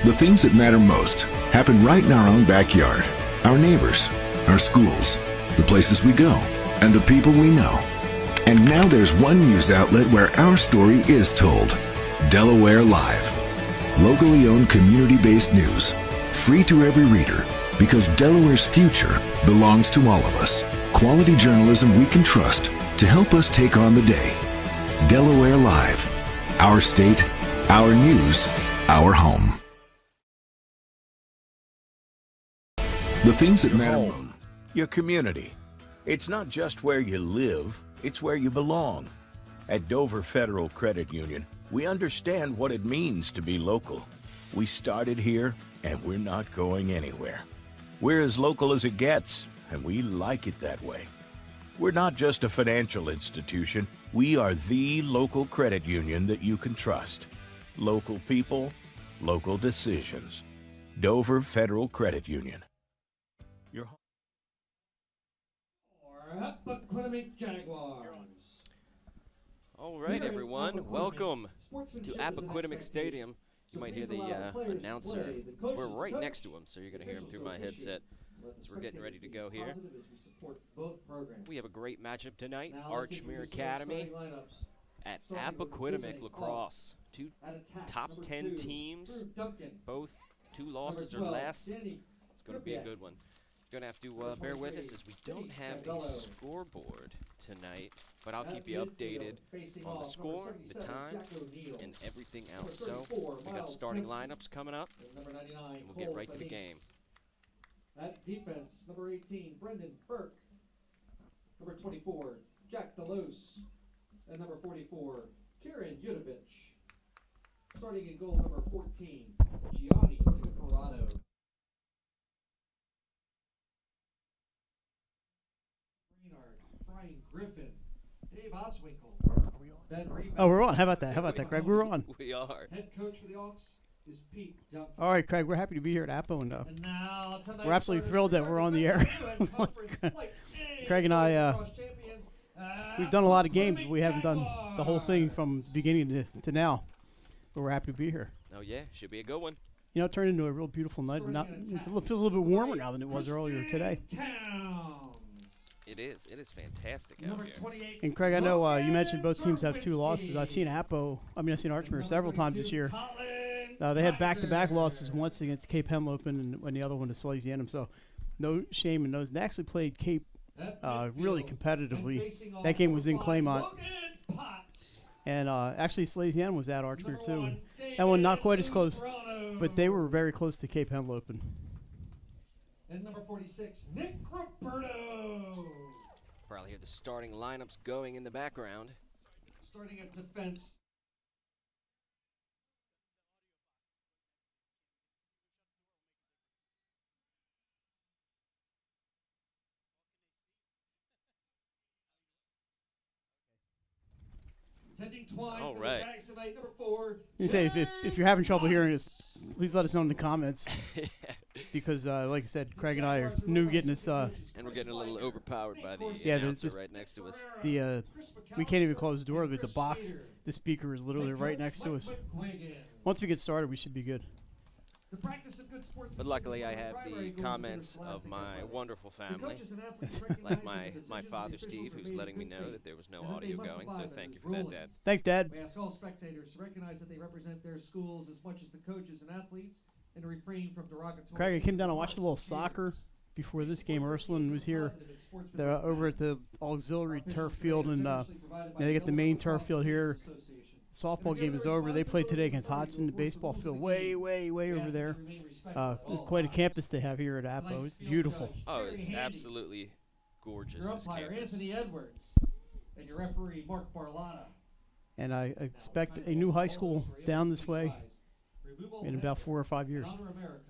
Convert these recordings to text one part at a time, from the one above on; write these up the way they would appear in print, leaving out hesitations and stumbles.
The things that matter most happen right in our own backyard. Our neighbors, our schools, the places we go, and the people we know. And now there's one news outlet where our story is told. Delaware Live. Locally owned, community-based news. Free to every reader, because Delaware's future belongs to all of us. Quality journalism we can trust to help us take on the day. Delaware Live. Our state, our news, our home. The things that matter most. Your community. It's not just where you live, it's where you belong. At Dover Federal Credit Union, we understand what it means to be local. We started here, and we're not going anywhere. We're as local as it gets, and we like it that way. We're not just a financial institution, we are the local credit union that you can trust. Local people, local decisions. Dover Federal Credit Union. Your Appoquinimink Jaguars. All right, everyone. Welcome to Appoquinimink Stadium. You might hear the announcer. So we're right next to him, so you're going to hear him through my headset. So we're getting ready to go here. We have a great matchup tonight. Acrhmere Academy at Appoquinimink Lacrosse. Two top 10 teams, both 2 losses or less. It's going to be a good one. You're going to have to bear with us as we don't have a scoreboard tonight, but I'll keep you updated on the score, the time, and everything else. So we got starting lineups coming up, and we'll get right to the game. At defense, number 18, Brendan Burke. Number 24, Jack DeLose. And number 44, Kieran Yudovich. Starting in goal, number 14, Gianni Corrado. Brian Griffin, Dave Oswinkle. Oh, we're on. How about that? How about that, Craig? We're on. We are. Head coach for the Hawks is Pete Duncan. All right, Craig. We're happy to be here at Appo, and now, we're absolutely thrilled that we're on the air. Craig and I, we've done a lot of games. But we haven't done the whole thing from the beginning to now. But we're happy to be here. Oh, yeah. Should be a good one. You know, it turned into a real beautiful night. It feels a little bit warmer now than it was earlier today. It is. It is fantastic out here. And Craig, I know you mentioned both teams have 2 losses. I've seen Acrhmere several times this year. They had back-to-back losses, once against Cape Henlopen and the other one to Salesianum. So no shame in those. They actually played Cape really competitively. That game was in Claymont. And actually Salesianum was at Acrhmere too. And that one not quite as close, but they were very close to Cape Henlopen. And number 46, Nick Roberto. Probably hear the starting lineups going in the background. Starting at defense. All right. Number 4. You say if you're having trouble hearing us, please let us know in the comments. Because, like I said, Craig and I are new getting this. And we're getting a little overpowered by the announcer right next to us. We can't even close the door, but the box, the speaker is literally right next to us. Once we get started, we should be good. But luckily, I have the comments of my wonderful family, like my father, Steve, who's letting me know that there was no audio going, so thank you for that, Dad. Thanks, Dad. We ask all spectators to recognize that they represent their schools as much as the coaches and athletes, and to refrain from derogatory. Craig, I came down and watched a little soccer before this game. Ursuline was here. They're over at the auxiliary turf field, and they get the main turf field here. Softball game is over. They played today against Hodgson. The baseball field way over there. It's quite a campus they have here at Appo. It's beautiful. Oh, it's absolutely gorgeous, this campus. Anthony Edwards and your referee, Mark Barlotta. And I expect a new high school down this way in about 4 or 5 years.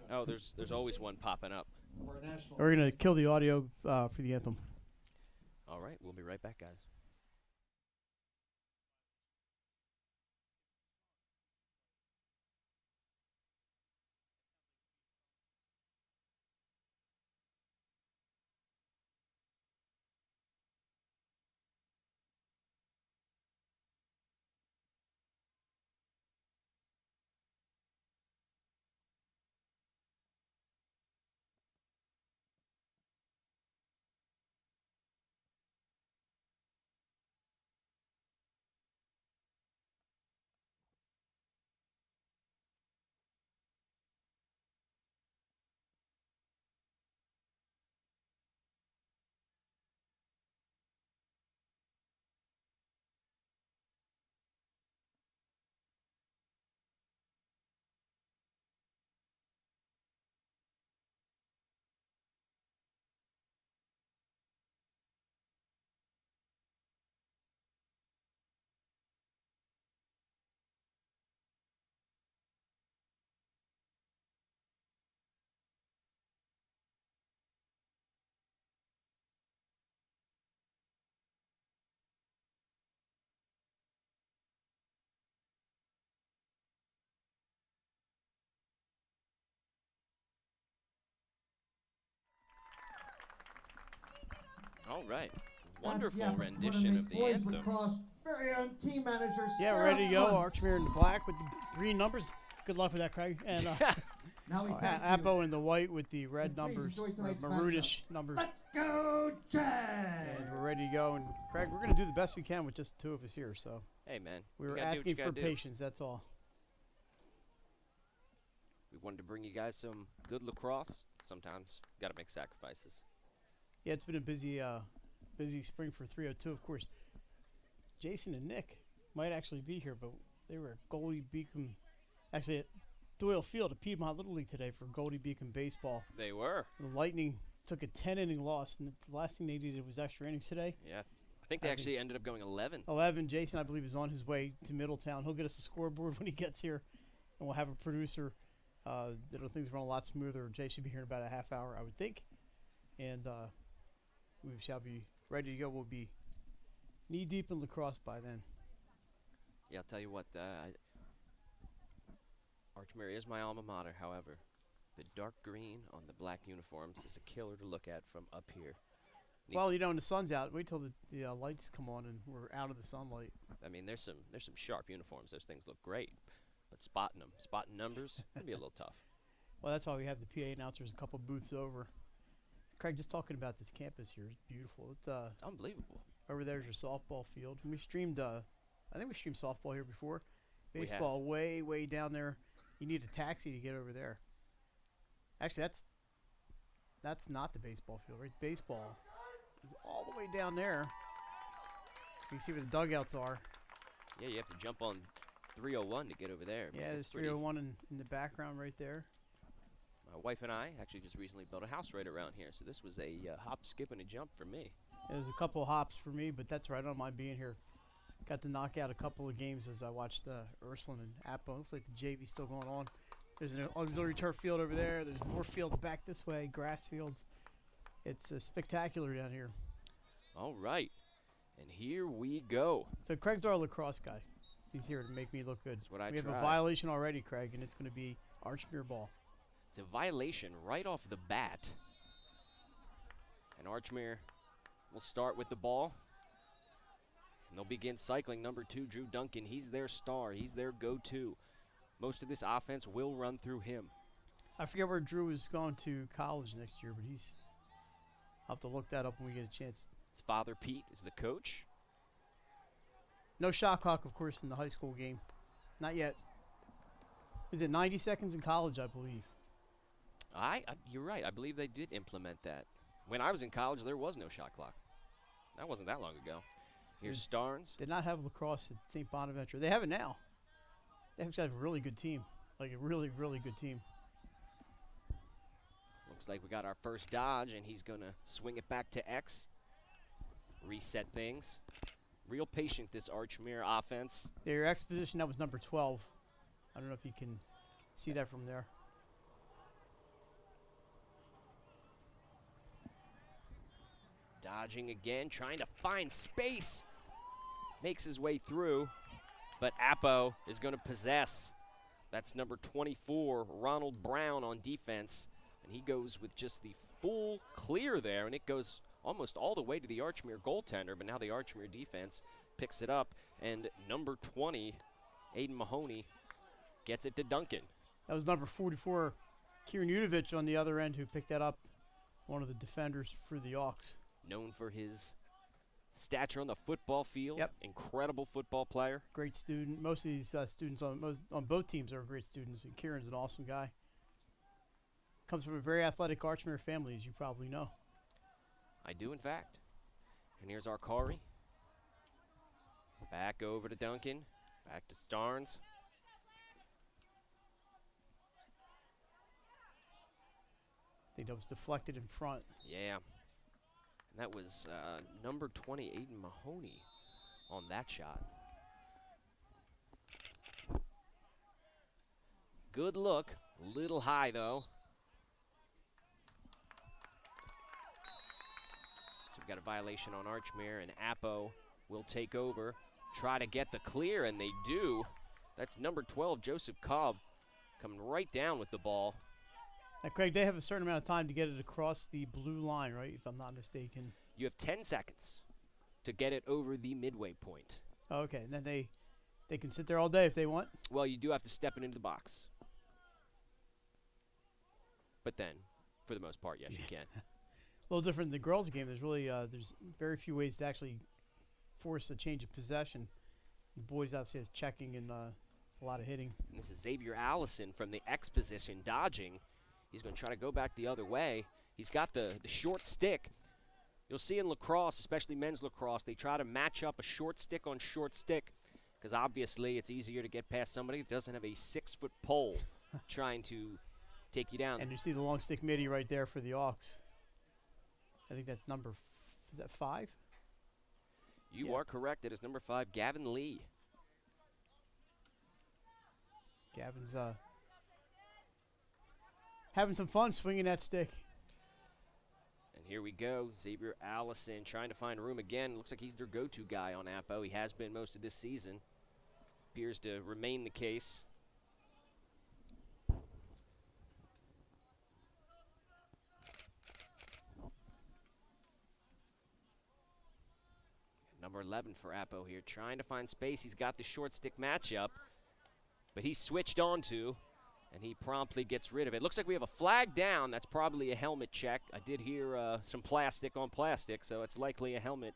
Oh, there's always one popping up. We're going to kill the audio for the anthem. All right, we'll be right back, guys. All right. Wonderful rendition of the Boys anthem. Lacrosse, very own team manager. Yeah, we're ready to go. Acrhmere in the black with the green numbers. Good luck with that, Craig. And Now we thank you. Appo in the white with the red And please numbers, enjoy or tonight's maroonish matchup. numbers. Let's go, Jags! And we're ready to go. And Craig, we're going to do the best we can with just the two of us here. So Hey, man. we you were gotta do what asking you for gotta do. patience. That's all. We wanted to bring you guys some good lacrosse. Sometimes got to make sacrifices. Yeah, it's been a busy spring for 302. Of course, Jason and Nick might actually be here, but they were at Goldie Beacom, actually at Doyle Field at Piedmont Little League today for Goldie Beacom baseball. They were. The Lightning took a 10-inning loss, and the last thing they needed was extra innings today. Yeah. I think they actually ended up going 11. 11. Jason, I believe, is on his way to Middletown. He'll get us a scoreboard when he gets here, and we'll have a producer that'll things run a lot smoother. Jay should be here in about a half hour, I would think, and we shall be ready to go. We'll be knee-deep in lacrosse by then. Yeah, I'll tell you what. Acrhmere is my alma mater, however. The dark green on the black uniforms is a killer to look at from up here. Well, you know, when the sun's out, wait till the lights come on and we're out of the sunlight. I mean, there's some sharp uniforms. Those things look great, but spotting numbers, can be a little tough. Well, that's why we have the PA announcers a couple booths over. Craig, just talking about this campus here is beautiful. It's unbelievable. Over there's your softball field. We streamed, I think we streamed softball here before. We have. Baseball way down there. You need a taxi to get over there. Actually, that's not the baseball field, right? Baseball is all the way down there. You can see where the dugouts are. Yeah, you have to jump on 301 to get over there. Yeah, there's 301 in the background right there. My wife and I actually just recently built a house right around here, so this was a hop, skip, and a jump for me. There's a couple hops for me, but that's right. I don't mind being here. Got to knock out a couple of games as I watched Ursuline and Appo. Looks like the JV's still going on. There's an auxiliary turf field over there. There's more fields back this way, grass fields. It's spectacular down here. All right, and here we go. So Craig's our lacrosse guy. He's here to make me look good. That's what I We have tried. a violation already, Craig, and it's going to be Acrhmere ball. It's a violation right off the bat. And Acrhmere will start with the ball. And they'll begin cycling. Number 2, Drew Duncan. He's their star. He's their go-to. Most of this offense will run through him. I forget where Drew is going to college next year, but I'll have to look that up when we get a chance. His father, Pete, is the coach. No shot clock, of course, in the high school game. Not yet. Is it 90 seconds in college, I believe? You're right. I believe they did implement that. When I was in college, there was no shot clock. That wasn't that long ago. Here's Starnes. Did not have lacrosse at St. Bonaventure. They have it now. They actually have a really good team. Like a really good team. Looks like we got our first dodge, and he's going to swing it back to X. Reset things. Real patient, this Acrhmere offense. Their X position, that was number 12. I don't know if you can see that from there. Dodging again, trying to find space. Makes his way through, but Appo is going to possess. That's number 24, Ronald Brown on defense. And he goes with just the full clear there, and it goes almost all the way to the Acrhmere goaltender, but now the Acrhmere defense picks it up, and number 20, Aiden Mahoney, gets it to Duncan. That was number 44, Kieran Udovich on the other end, who picked that up, one of the defenders for the Auks. Known for his stature on the football field. Yep. Incredible football player. Great student. Most of these students on both teams are great students, but Kieran's an awesome guy. Comes from a very athletic Acrhmere family, as you probably know. I do, in fact. And here's Arcari. Back over to Duncan. Back to Starnes. I think that was deflected in front. Yeah. And that was number 20, Aiden Mahoney, on that shot. Good look. Little high, though. So we've got a violation on Acrhmere, and Appo will take over, try to get the clear, and they do. That's number 12, Joseph Cobb, coming right down with the ball. Now, Craig, they have a certain amount of time to get it across the blue line, right? If I'm not mistaken. You have 10 seconds to get it over the midway point. Okay, and then they can sit there all day if they want. Well, you do have to step it into the box. But then, for the most part, yes, you can. A little different than the girls' game. There's really there's very few ways to actually force a change of possession. The boys obviously has checking and a lot of hitting. And this is Xavier Allison from the X position dodging. He's going to try to go back the other way. He's got the short stick. You'll see in lacrosse, especially men's lacrosse, they try to match up a short stick on short stick because obviously it's easier to get past somebody that doesn't have a 6-foot pole trying to take you down. And you see the long stick midi right there for the Auks. I think that's number, is that 5? You are correct. It is number 5, Gavin Lee. Gavin's having some fun swinging that stick. And here we go. Xavier Allison trying to find room again. Looks like he's their go-to guy on Appo. He has been most of this season. Appears to remain the case. Number 11 for Appo here, trying to find space. He's got the short stick matchup, but he's switched onto, and he promptly gets rid of it. Looks like we have a flag down. That's probably a helmet check. I did hear some plastic on plastic, so it's likely a helmet.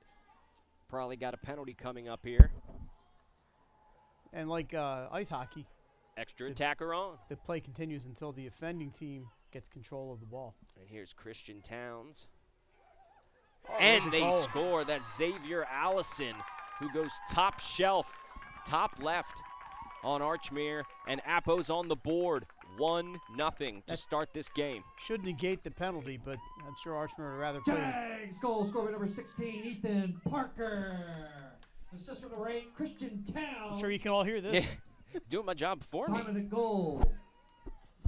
Probably got a penalty coming up here. And like ice hockey, extra attacker on. The play continues until the offending team gets control of the ball. And here's Christian Towns. Oh, and they score. That's Xavier Allison, who goes top shelf, top left on Acrhmere, and Appo's on the board. 1-0 to start this game. Should negate the penalty, but I'm sure Acrhmere would rather play. Jags goal scored by number 16, Ethan Parker. Assist from number 8, Christian Towns. I'm sure you can all hear this. Doing my job for me. Time of the goal,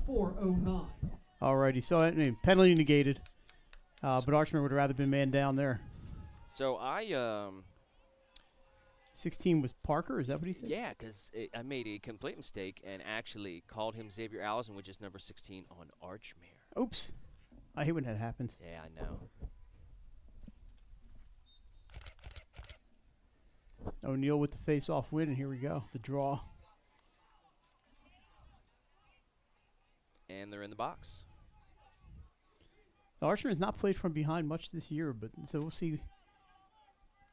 4:09. Alrighty, so I mean, penalty negated. But Acrhmere would have rather been man down there. So 16 was Parker, is that what he said? Yeah, because I made a complete mistake and actually called him Xavier Allison, which is number 16 on Acrhmere. Oops. I hate when that happens. Yeah, I know. O'Neal with the face-off win, and here we go, the draw. And they're in the box. Acrhmere has not played from behind much this year, but so we'll see.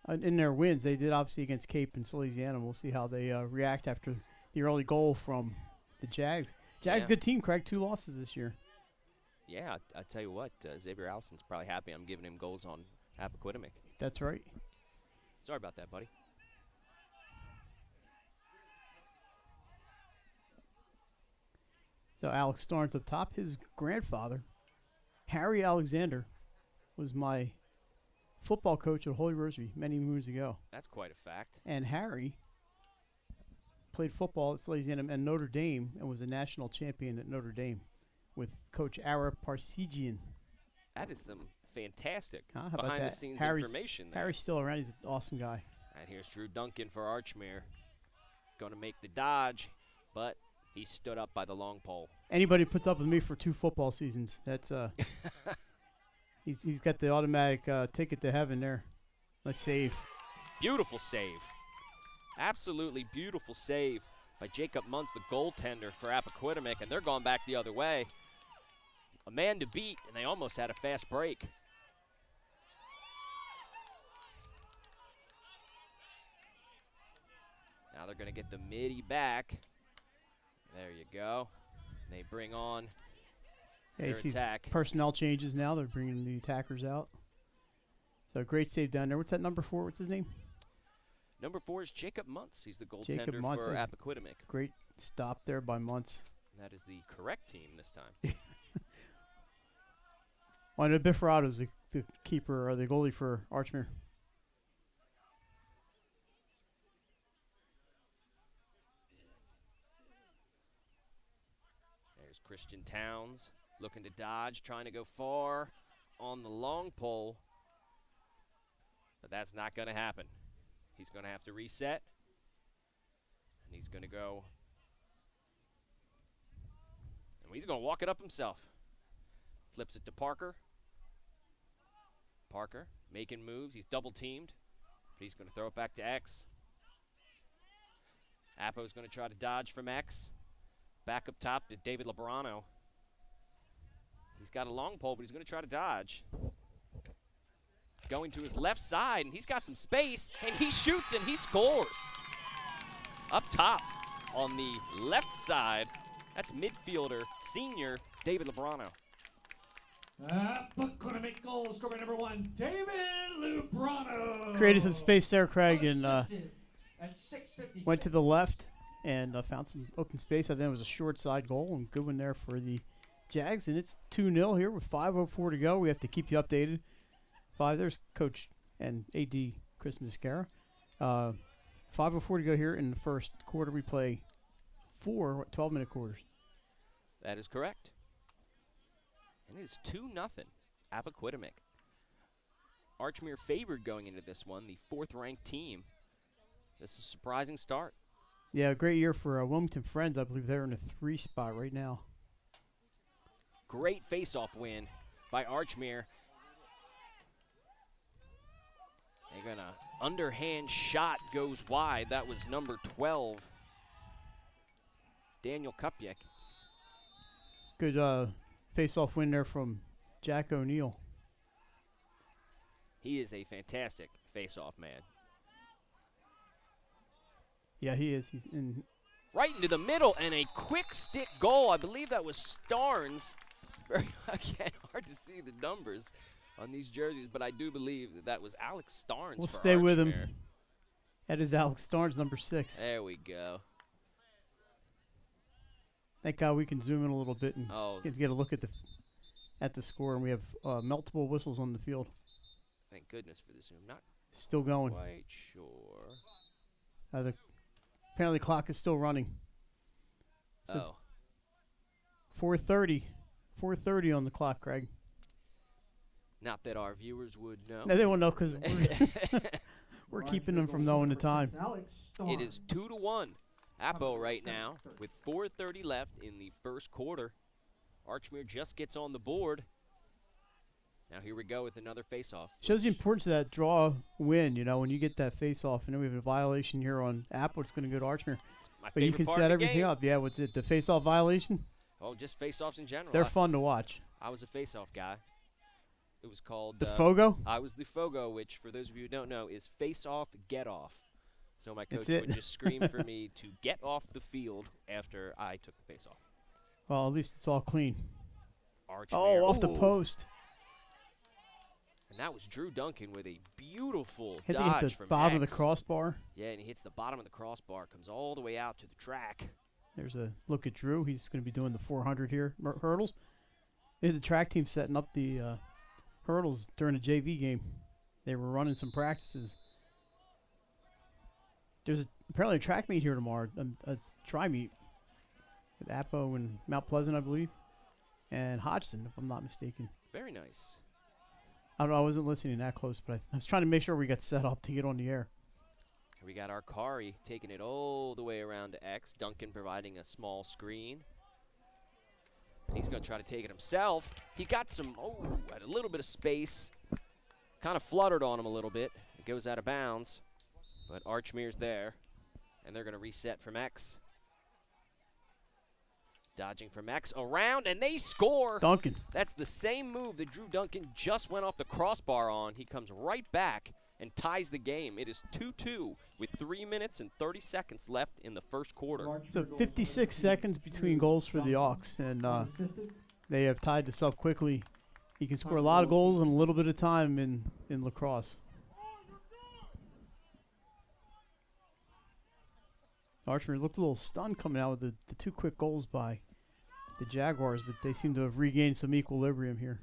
In their wins, they did obviously against Cape and Salesiana. We'll see how they react after the early goal from the Jags. Jags, good team, Craig. 2 losses this year. Yeah, I tell you what, Xavier Allison's probably happy I'm giving him goals on Appoquinimink. That's right. Sorry about that, buddy. So Alex Starnes up top. His grandfather, Harry Alexander, was my football coach at Holy Rosary many moons ago. That's quite a fact. And Harry played football at Salesiana and Notre Dame and was a national champion at Notre Dame with Coach Ara Parsegian. That is some fantastic How about behind-the-scenes Harry's, information there. Harry's still around. He's an awesome guy. And here's Drew Duncan for Acrhmere. Going to make the dodge, but he stood up by the long pole. Anybody puts up with me for 2 football seasons, that's he's got the automatic ticket to heaven there. Nice save. Beautiful save. Absolutely beautiful save by Jacob Muntz, the goaltender for Appoquinimink, and they're going back the other way. A man to beat, and they almost had a fast break. Now they're going to get the midi back. There you go. They bring on their attack. Personnel changes now. They're bringing the attackers out. So great save down there. What's that number 4? What's his name? Number 4 is Jacob Muntz. He's the goaltender for Appoquinimink. Great stop there by Muntz. That is the correct team this time. Well, I know Bifferado's the keeper or the goalie for Acrhmere. There's Christian Towns looking to dodge, trying to go far on the long pole. But that's not going to happen. He's going to have to reset. And he's going to go. And he's going to walk it up himself. Flips it to Parker. Parker making moves. He's double teamed, but he's going to throw it back to X. Appo's going to try to dodge from X. Back up top to David Lebrano. He's got a long pole, but he's going to try to dodge. Going to his left side, and he's got some space, and he shoots and he scores. Up top on the left side, that's midfielder, senior David Lebrano. Appoquinimink goal, scorer number 1, David Lebrano. Created some space there, Craig, and Assisted at 6:56. went to the left and found some open space. I think it was a short side goal, and good one there for the Jags. And it's 2-0 here with 5:04 to go. We have to keep you updated. There's Coach and AD Chris Mascara. 5:04 to go here in the first quarter. We play 4 12-minute quarters. That is correct. And it is 2-0, Appoquinimink. Acrhmere favored going into this one, the 4th-ranked team. This is a surprising start. Yeah, a great year for Wilmington Friends. I believe they're in a 3 spot right now. Great face-off win by Acrhmere. They're going to underhand shot goes wide. That was number 12, Daniel Kupyek. Good face-off win there from Jack O'Neill. He is a fantastic face-off man. Yeah, he is. He's in. Right into the middle, and a quick stick goal. I believe that was Starnes. Again, hard to see the numbers on these jerseys, but I do believe that was Alex Starnes. We'll for stay with him. Acrhmere. That is Alex Starnes, number 6. There we go. Thank God we can zoom in a little bit and get a look at the score, and we have multiple whistles on the field. Thank goodness for the zoom. Not Still going. quite sure. Apparently the clock is still running. So Oh. 4:30. 4:30 on the clock, Craig. Not that our viewers would know. No, they won't know because we're keeping them from knowing the time. It is 2-1. Appo right now with 4:30 left in the first quarter. Acrhmere just gets on the board. Now here we go with another face-off. Shows the importance of that draw win, when you get that face-off. And then we have a violation here on Apple. It's going to go to Acrhmere. My But you favorite can part set of the everything game. up. Yeah, with the face-off violation, Oh, just face-offs in general. they're fun to watch. I was a face-off guy. It was called The Fogo? I was the Fogo, which for those of you who don't know is face-off, get off. So my coach That's it. would just scream for me to get off the field after I took the face-off. Well, at least it's all clean. Acrhmere. Oh, off the Ooh. post. And that was Drew Duncan with a beautiful Hit dodge the from bottom of X. the crossbar. Yeah, and he hits the bottom of the crossbar, comes all the way out to the track. There's a look at Drew. He's going to be doing the 400 here, hurdles. They had the track team setting up the hurdles during the JV game. They were running some practices. There's apparently a track meet here tomorrow, a tri-meet with Appo and Mount Pleasant, I believe, and Hodgson, if I'm not mistaken. Very nice. I don't know. I wasn't listening that close, but I was trying to make sure we got set up to get on the air. Here we got Arcari taking it all the way around to X. Duncan providing a small screen. He's going to try to take it himself. He got had a little bit of space. Kind of fluttered on him a little bit. It goes out of bounds. But Acrhmere's there. And they're going to reset from X. Dodging from X around, and they score. Duncan. That's the same move that Drew Duncan just went off the crossbar on. He comes right back and ties the game. It is 2-2 with 3 minutes and 30 seconds left in the first quarter. So 56 seconds between goals for the Hawks, and they have tied this up quickly. You can score a lot of goals in a little bit of time in lacrosse. Acrhmere looked a little stunned coming out with the 2 quick goals by the Jaguars, but they seem to have regained some equilibrium here.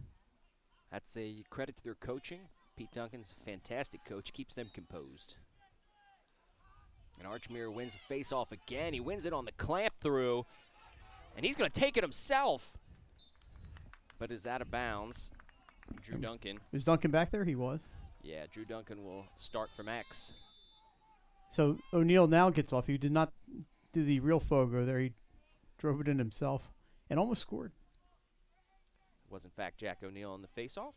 That's a credit to their coaching. Pete Duncan's a fantastic coach, keeps them composed. And Acrhmere wins a face-off again. He wins it on the clamp through, and he's going to take it himself, but is out of bounds. Drew Duncan. Was Duncan back there? He was. Yeah, Drew Duncan will start from X. So O'Neill now gets off. He did not do the real Fogo there. He drove it in himself and almost scored. Was in fact Jack O'Neill on the face-off.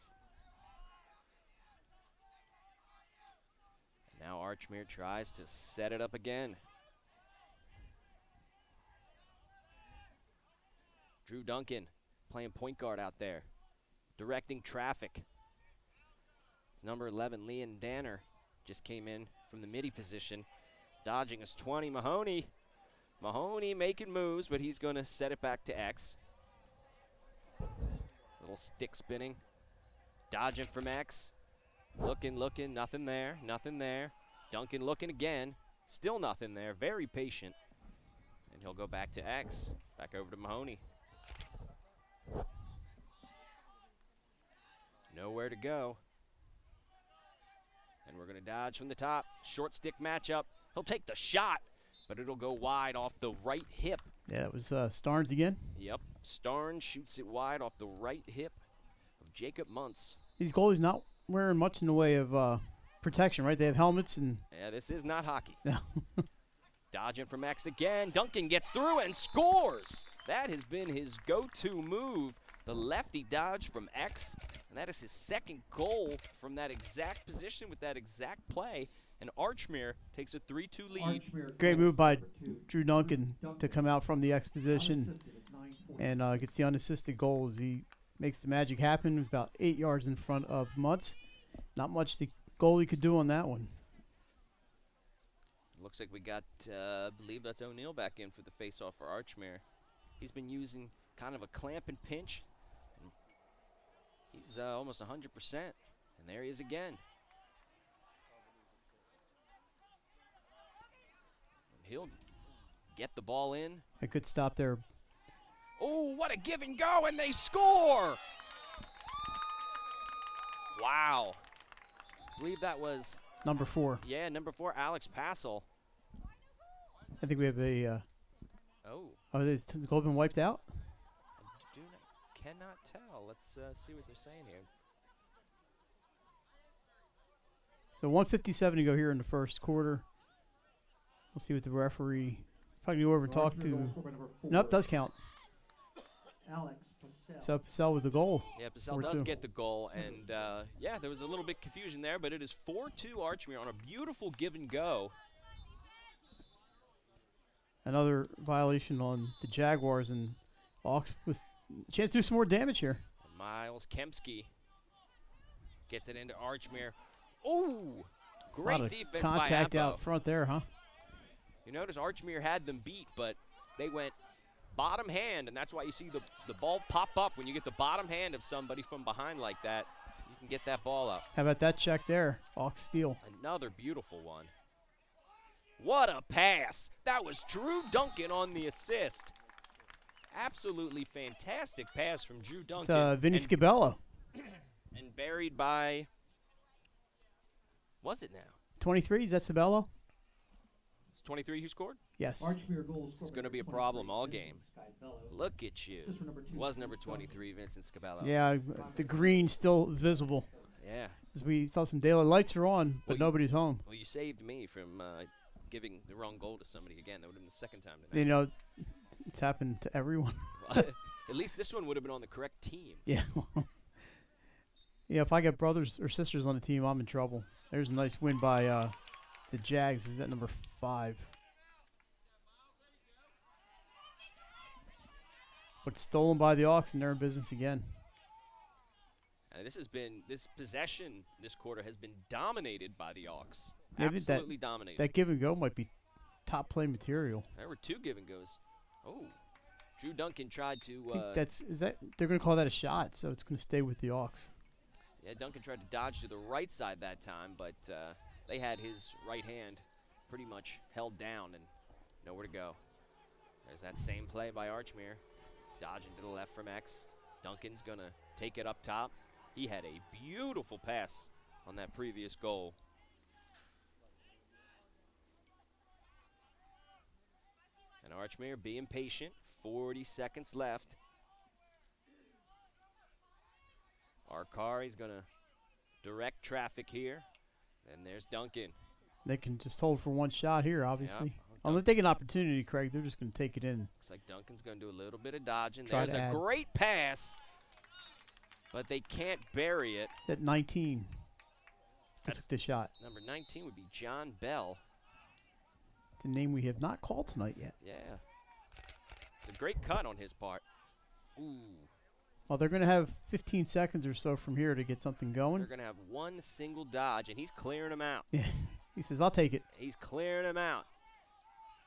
Now Acrhmere tries to set it up again. Drew Duncan playing point guard out there, directing traffic. It's number 11, Leon Danner, just came in from the midi position. Dodging his 20, Mahoney. Mahoney making moves, but he's going to set it back to X. Little stick spinning. Dodging from X. Looking, nothing there, nothing there. Duncan looking again, still nothing there, very patient. And he'll go back to X, back over to Mahoney. Nowhere to go. And we're gonna dodge from the top. Short stick matchup. He'll take the shot, but it'll go wide off the right hip. Yeah, that was Starnes again. Yep, Starnes shoots it wide off the right hip of Jacob Muntz. These goalies not wearing much in the way of protection, right? They have helmets and. Yeah, this is not hockey. No. Dodging from X again. Duncan gets through and scores. That has been his go-to move. The lefty dodge from X, and that is his second goal from that exact position with that exact play. And Acrhmere takes a 3-2 lead. Great move by Drew Duncan to come out from the X position and gets the unassisted goal as he makes the magic happen. About 8 yards in front of Muntz. Not much the goalie could do on that one. Looks like we got, I believe that's O'Neal back in for the face-off for Acrhmere. He's been using kind of a clamp and pinch. He's almost 100%, and there he is again. And he'll get the ball in. A good stop there. Oh, what a give and go, and they score! Wow. I believe that was... Number 4. Yeah, number 4, Alex Passel. I think we have a... Oh, is the goal been wiped out? cannot tell. Let's see what they're saying here. So 1:57 to go here in the first quarter. We'll see what the referee. Probably go over and talk to. Nope, does count. So Pacell with the goal. Yeah, Pacell does get the goal, and yeah, there was a little bit confusion there, but it is 4-2 Acrhmere on a beautiful give and go. Another violation on the Jaguars, and Hawks with a chance to do some more damage here. Miles Kempski gets it into Acrhmere. Oh, great defense by Appo. Contact out front there, huh? You notice Acrhmere had them beat, but they went bottom hand, and that's why you see the ball pop up. When you get the bottom hand of somebody from behind like that, you can get that ball up. How about that check there? Hawks steal. Another beautiful one. What a pass. That was Drew Duncan on the assist. Absolutely fantastic pass from Drew Duncan. It's Vinny Scabello. And buried by, was it now? 23, is that Scabello? It's 23 who scored? Yes. It's going to be a problem all game. Look at you. Was number 23, Vincent Scabello. Yeah, the green still visible. Yeah. As we saw some daylight lights are on, but nobody's home. Well, you saved me from giving the wrong goal to somebody again. That would have been the second time tonight. You know, it's happened to everyone. At least this one would have been on the correct team. Yeah. Yeah, if I got brothers or sisters on the team, I'm in trouble. There's a nice win by the Jags. Is that number 5? But stolen by the Hawks, and they're in business again. This possession this quarter has been dominated by the Hawks. Yeah, absolutely dominated. That give and go might be top play material. There were 2 give and goes. Oh, Drew Duncan tried to. They're going to call that a shot, so it's going to stay with the Hawks. Yeah, Duncan tried to dodge to the right side that time, but they had his right hand pretty much held down and nowhere to go. There's that same play by Acrhmere. Dodging to the left from X. Duncan's going to take it up top. He had a beautiful pass on that previous goal. And Acrhmere being patient. 40 seconds left. Arcari's going to direct traffic here. And there's Duncan. They can just hold for one shot here, obviously. Yep. Unless they get an opportunity, Craig, they're just going to take it in. Looks like Duncan's going to do a little bit of dodging. There's a great pass, but they can't bury it. At 19. took the shot. Number 19 would be John Bell. It's a name we have not called tonight yet. Yeah. It's a great cut on his part. Ooh. Well, they're going to have 15 seconds or so from here to get something going. They're going to have one single dodge, and he's clearing them out. Yeah. He says, I'll take it. He's clearing them out.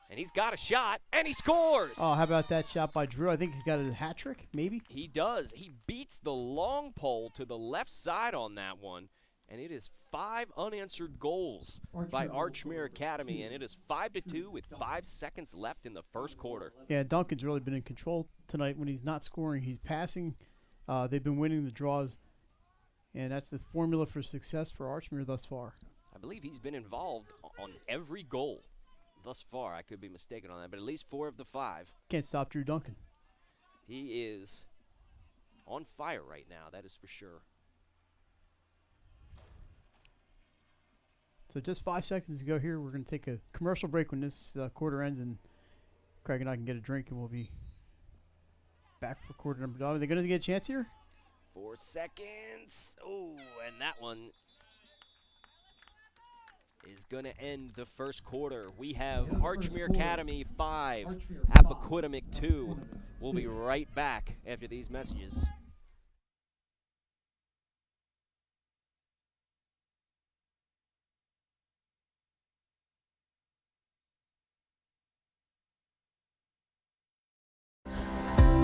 And he's got a shot, and he scores! Oh, how about that shot by Drew? I think he's got a hat trick, maybe? He does. He beats the long pole to the left side on that one, and it is 5 unanswered goals by Acrhmere Academy, and it is 5-2 with 5 seconds left in the first quarter. Yeah, Duncan's really been in control tonight. When he's not scoring, he's passing. They've been winning the draws, and that's the formula for success for Acrhmere thus far. I believe he's been involved on every goal thus far. I could be mistaken on that, but at least 4 of the 5. Can't stop Drew Duncan. He is on fire right now, that is for sure. So just 5 seconds to go here. We're going to take a commercial break when this quarter ends, and Craig and I can get a drink, and we'll be back for quarter number 2. Are they going to get a chance here? 4 seconds. Oh, and that one is going to end the first quarter. We have Acrhmere Academy 5, Appoquinimink 2. We'll be right back after these messages.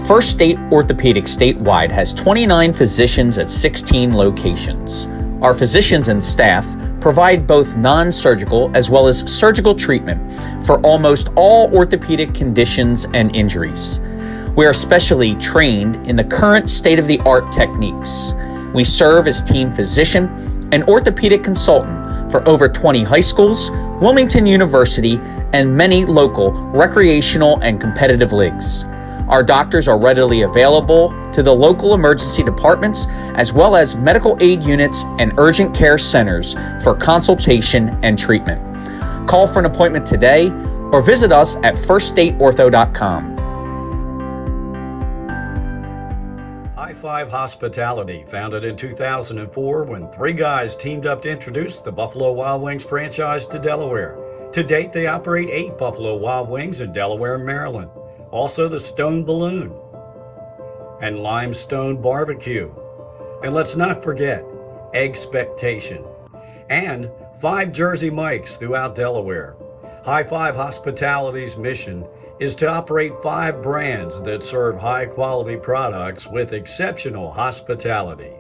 First State Orthopedic statewide has 29 physicians at 16 locations. Our physicians and staff provide both non-surgical as well as surgical treatment for almost all orthopedic conditions and injuries. We are specially trained in the current state-of-the-art techniques. We serve as team physician and orthopedic consultant for over 20 high schools, Wilmington University, and many local recreational and competitive leagues. Our doctors are readily available to the local emergency departments as well as medical aid units and urgent care centers for consultation and treatment. Call for an appointment today or visit us at firststateortho.com. High Five Hospitality, founded in 2004 when 3 guys teamed up to introduce the Buffalo Wild Wings franchise to Delaware. To date, they operate 8 Buffalo Wild Wings in Delaware and Maryland. Also the Stone Balloon and Limestone Barbecue. And let's not forget Expectation and 5 Jersey Mikes throughout Delaware. High Five Hospitality's mission is to operate 5 brands that serve high quality products with exceptional hospitality.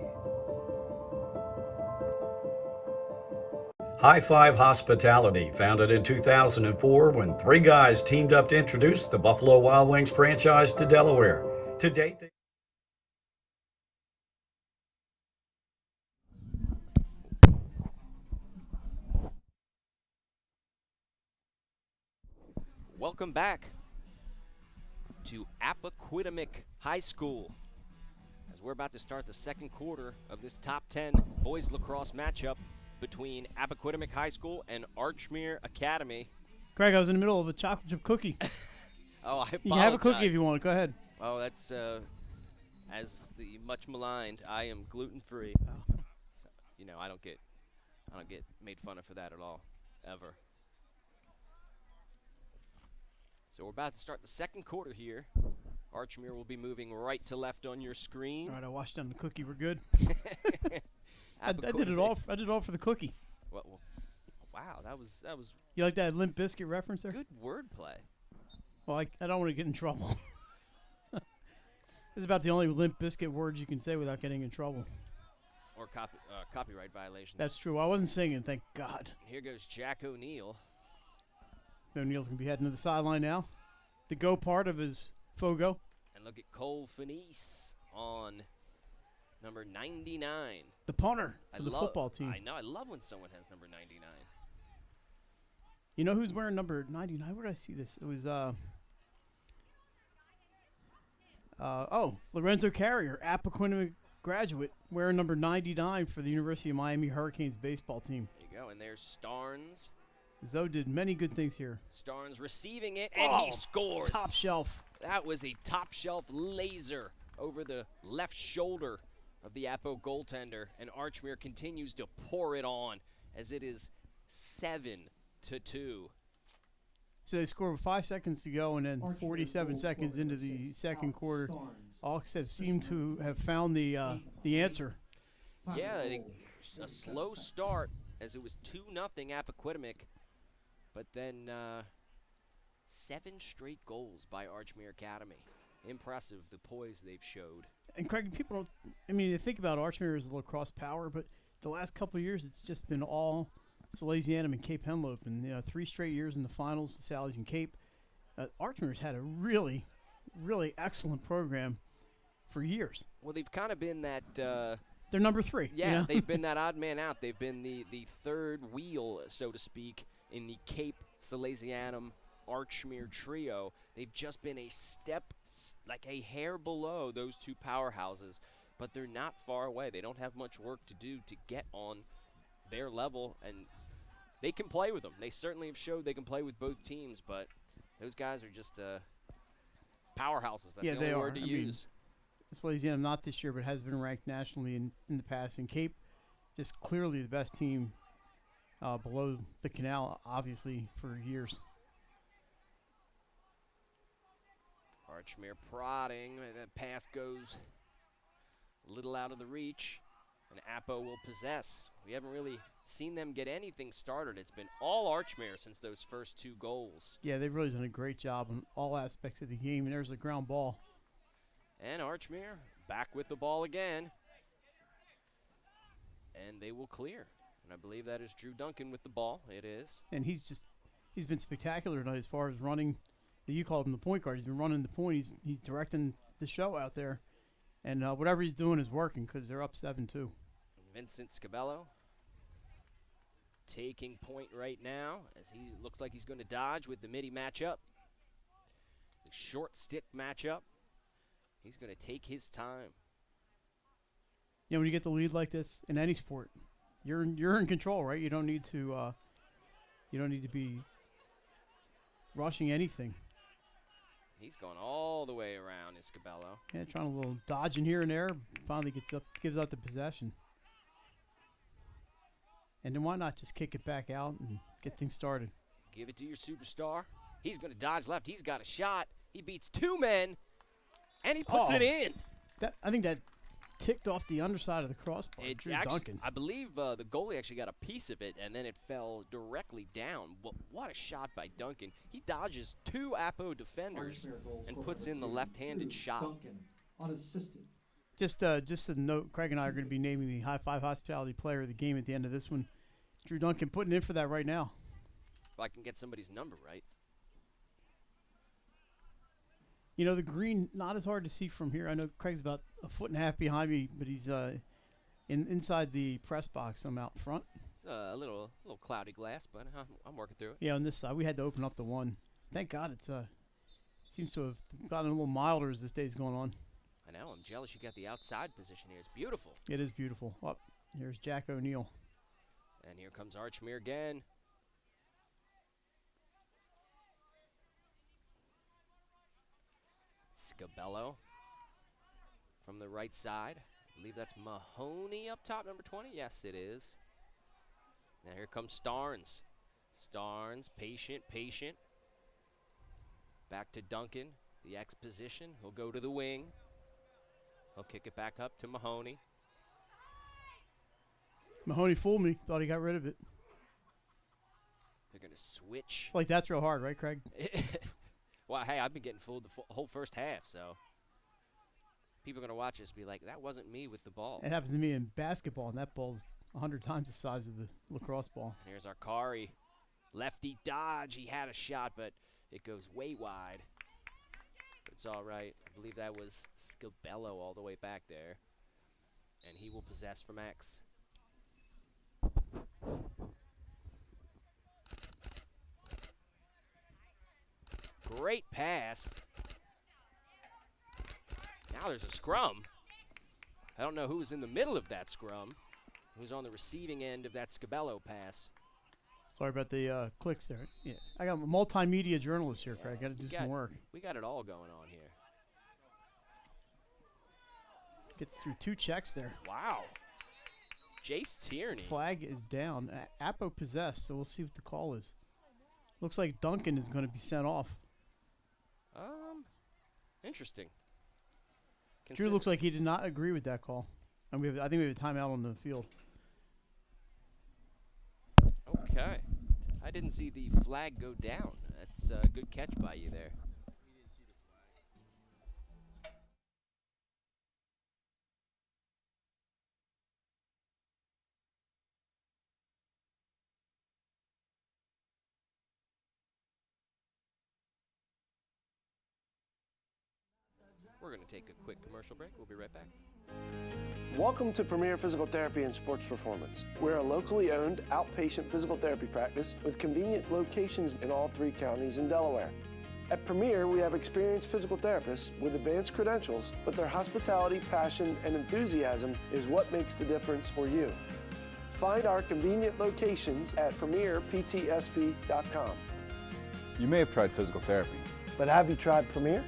High Five Hospitality, founded in 2004 when 3 guys teamed up to introduce the Buffalo Wild Wings franchise to Delaware. To date, Welcome back to Appoquinimink High School, as we're about to start the second quarter of this top 10 boys lacrosse matchup between Appoquinimink High School and Acrhmere Academy. Craig, I was in the middle of a chocolate chip cookie. Oh, I apologize. You can have a cookie if you want. Go ahead. Oh, that's as the much maligned. I am gluten free. Oh. So, you know, I don't get made fun of for that at all, ever. So we're about to start the second quarter here. Acrhmere will be moving right to left on your screen. All right, I washed down the cookie. We're good. I did Appoquinimink. it all. I did it all for the cookie. Well, wow, that was You like that Limp Bizkit reference there? good wordplay. Well, I don't want to get in trouble. This is about the only Limp Bizkit words you can say without getting in trouble. Or copyright violation. That's true. I wasn't singing, thank God. Here goes Jack O'Neill. O'Neill's going to be heading to the sideline now. The go part of his Fogo. And look at Cole Finese on number 99. The punter for the football team. I know. I love when someone has number 99. You know who's wearing number 99? Where did I see this? It was, Lorenzo Carrier, Appoquinimink graduate, wearing number 99 for the University of Miami Hurricanes baseball team. There you go. And there's Starnes. Zoe did many good things here. Starnes receiving it, and he scores. Top shelf. That was a top shelf laser over the left shoulder of the Appo goaltender, and Acrhmere continues to pour it on. as it is 7-2. So they score with 5 seconds to go, and then 47 seconds into the second quarter, Hawks have seemed to have found the answer. Yeah, a slow start as it was 2-0 Appoquinimink, but then 7 straight goals by Acrhmere Academy. Impressive, the poise they've showed. And Craig, people don't, I mean, you think about Acrhmere as a lacrosse power, but the last couple of years it's just been all Salesianum and Cape Henlope, and 3 straight years in the finals with Sally's and Cape. Acrhmere's had a really, really excellent program for years. Well, they've kind of been that... They're number 3. Yeah, they've been that odd man out. They've been the third wheel, so to speak, in the Cape, Salesianum, Acrhmere trio. They've just been a step, like a hair below those 2 powerhouses, but they're not far away. They don't have much work to do to get on their level, and they can play with them. They certainly have showed they can play with both teams, but those guys are just powerhouses. That's the only word to use. Salesianum not this year, but has been ranked nationally in the past. And Cape, just clearly the best team below the canal, obviously, for years. Acrhmere prodding. That pass goes a little out of the reach, and Appo will possess. We haven't really seen them get anything started. It's been all Acrhmere since those first 2 goals. Yeah, they've really done a great job on all aspects of the game. And there's a ground ball. And Acrhmere back with the ball again. And they will clear. And I believe that is Drew Duncan with the ball. It is. And he's been spectacular tonight as far as running. You called him the point guard. He's been running the point. He's directing the show out there. And whatever he's doing is working because they're up 7-2. Vincent Scabello taking point right now as he looks like he's going to dodge with the midi matchup. The short stick matchup. He's going to take his time. When you get the lead like this in any sport, you're in control, right? You don't need to be rushing anything. He's going all the way around Iscabello. Yeah, trying a little dodging here and there. Finally gives up the possession. And then why not just kick it back out and get things started? Give it to your superstar. He's going to dodge left. He's got a shot. He beats 2 men, and he puts it in. I think that ticked off the underside of the crossbar. Drew Duncan. I believe the goalie actually got a piece of it, and then it fell directly down. What a shot by Duncan. He dodges 2 Appo defenders and puts in the left-handed shot. Duncan, unassisted. Just a note, Craig and I are going to be naming the High Five Hospitality Player of the game at the end of this one. Drew Duncan putting in for that right now. If I can get somebody's number right. The green, not as hard to see from here. I know Craig's about 1.5 feet behind me, but he's inside the press box. I'm out front. It's a little cloudy glass, but I'm working through it. Yeah, on this side. We had to open up the one. Thank God it seems to have gotten a little milder as this day's going on. I know. I'm jealous you got the outside position here. It's beautiful. It is beautiful. Oh, here's Jack O'Neill. And here comes Acrhmere again. Scabello from the right side. I believe that's Mahoney up top, number 20. Yes, it is. Now here comes Starnes. Starnes, patient. Back to Duncan, the X position. He'll go to the wing. He'll kick it back up to Mahoney. Mahoney fooled me. Thought he got rid of it. They're going to switch. Like, that's real hard, right, Craig? Well, hey, I've been getting fooled the whole first half, so people are going to watch us and be like, that wasn't me with the ball. It happens to me in basketball, and that ball's 100 times the size of the lacrosse ball. Here's Arcari. Lefty dodge. He had a shot, but it goes way wide. But it's all right. I believe that was Scabello all the way back there. And he will possess from X. Great pass. Now there's a scrum. I don't know who's in the middle of that scrum. Who's on the receiving end of that Scabello pass. Sorry about the clicks there. Yeah, I got a multimedia journalist here, Craig. Got to do some work. We got it all going on here. Gets through 2 checks there. Wow. Jace Tierney. Flag is down. Appo possessed, so we'll see what the call is. Looks like Duncan is going to be sent off. Interesting. Drew looks like he did not agree with that call. And I think we have a timeout on the field. Okay. I didn't see the flag go down. That's a good catch by you there. We're going to take a quick commercial break. We'll be right back. Welcome to Premier Physical Therapy and Sports Performance. We're a locally owned outpatient physical therapy practice with convenient locations in all 3 counties in Delaware. At Premier, we have experienced physical therapists with advanced credentials, but their hospitality, passion, and enthusiasm is what makes the difference for you. Find our convenient locations at premierptsp.com. You may have tried physical therapy, But have you tried Premier?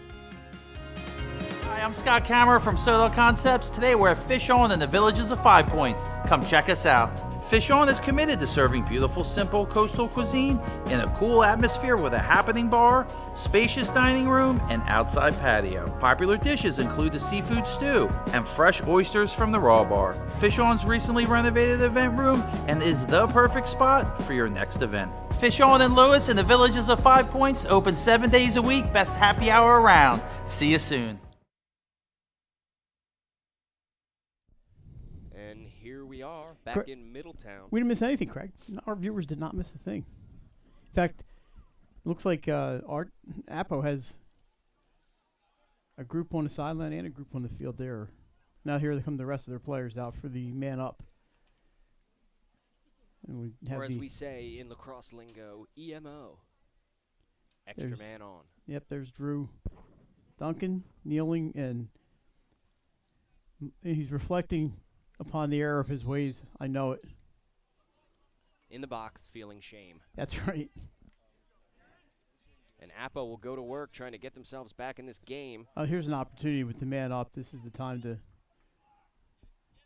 Hi, I'm Scott Kammerer from Solo Concepts. Today we're at Fish On in the Villages of 5 Points. Come check us out. Fish On is committed to serving beautiful, simple coastal cuisine in a cool atmosphere with a happening bar, spacious dining room, and outside patio. Popular dishes include the seafood stew and fresh oysters from the raw bar. Fish On's recently renovated event room and is the perfect spot for your next event. Fish On in Lewis in the Villages of 5 Points, open 7 days a week, best happy hour around. See you soon. And here we are, back in Middletown. We didn't miss anything, Craig. Our viewers did not miss a thing. In fact, it looks like Appo has a group on the sideline and a group on the field there. Now here come the rest of their players out for the man up. And we have or as we say in lacrosse lingo, EMO. Extra man on. Yep, there's Drew. Duncan kneeling, and he's reflecting upon the error of his ways. I know it. In the box, feeling shame. That's right. And Appo will go to work trying to get themselves back in this game. Here's an opportunity with the man up. This is the time to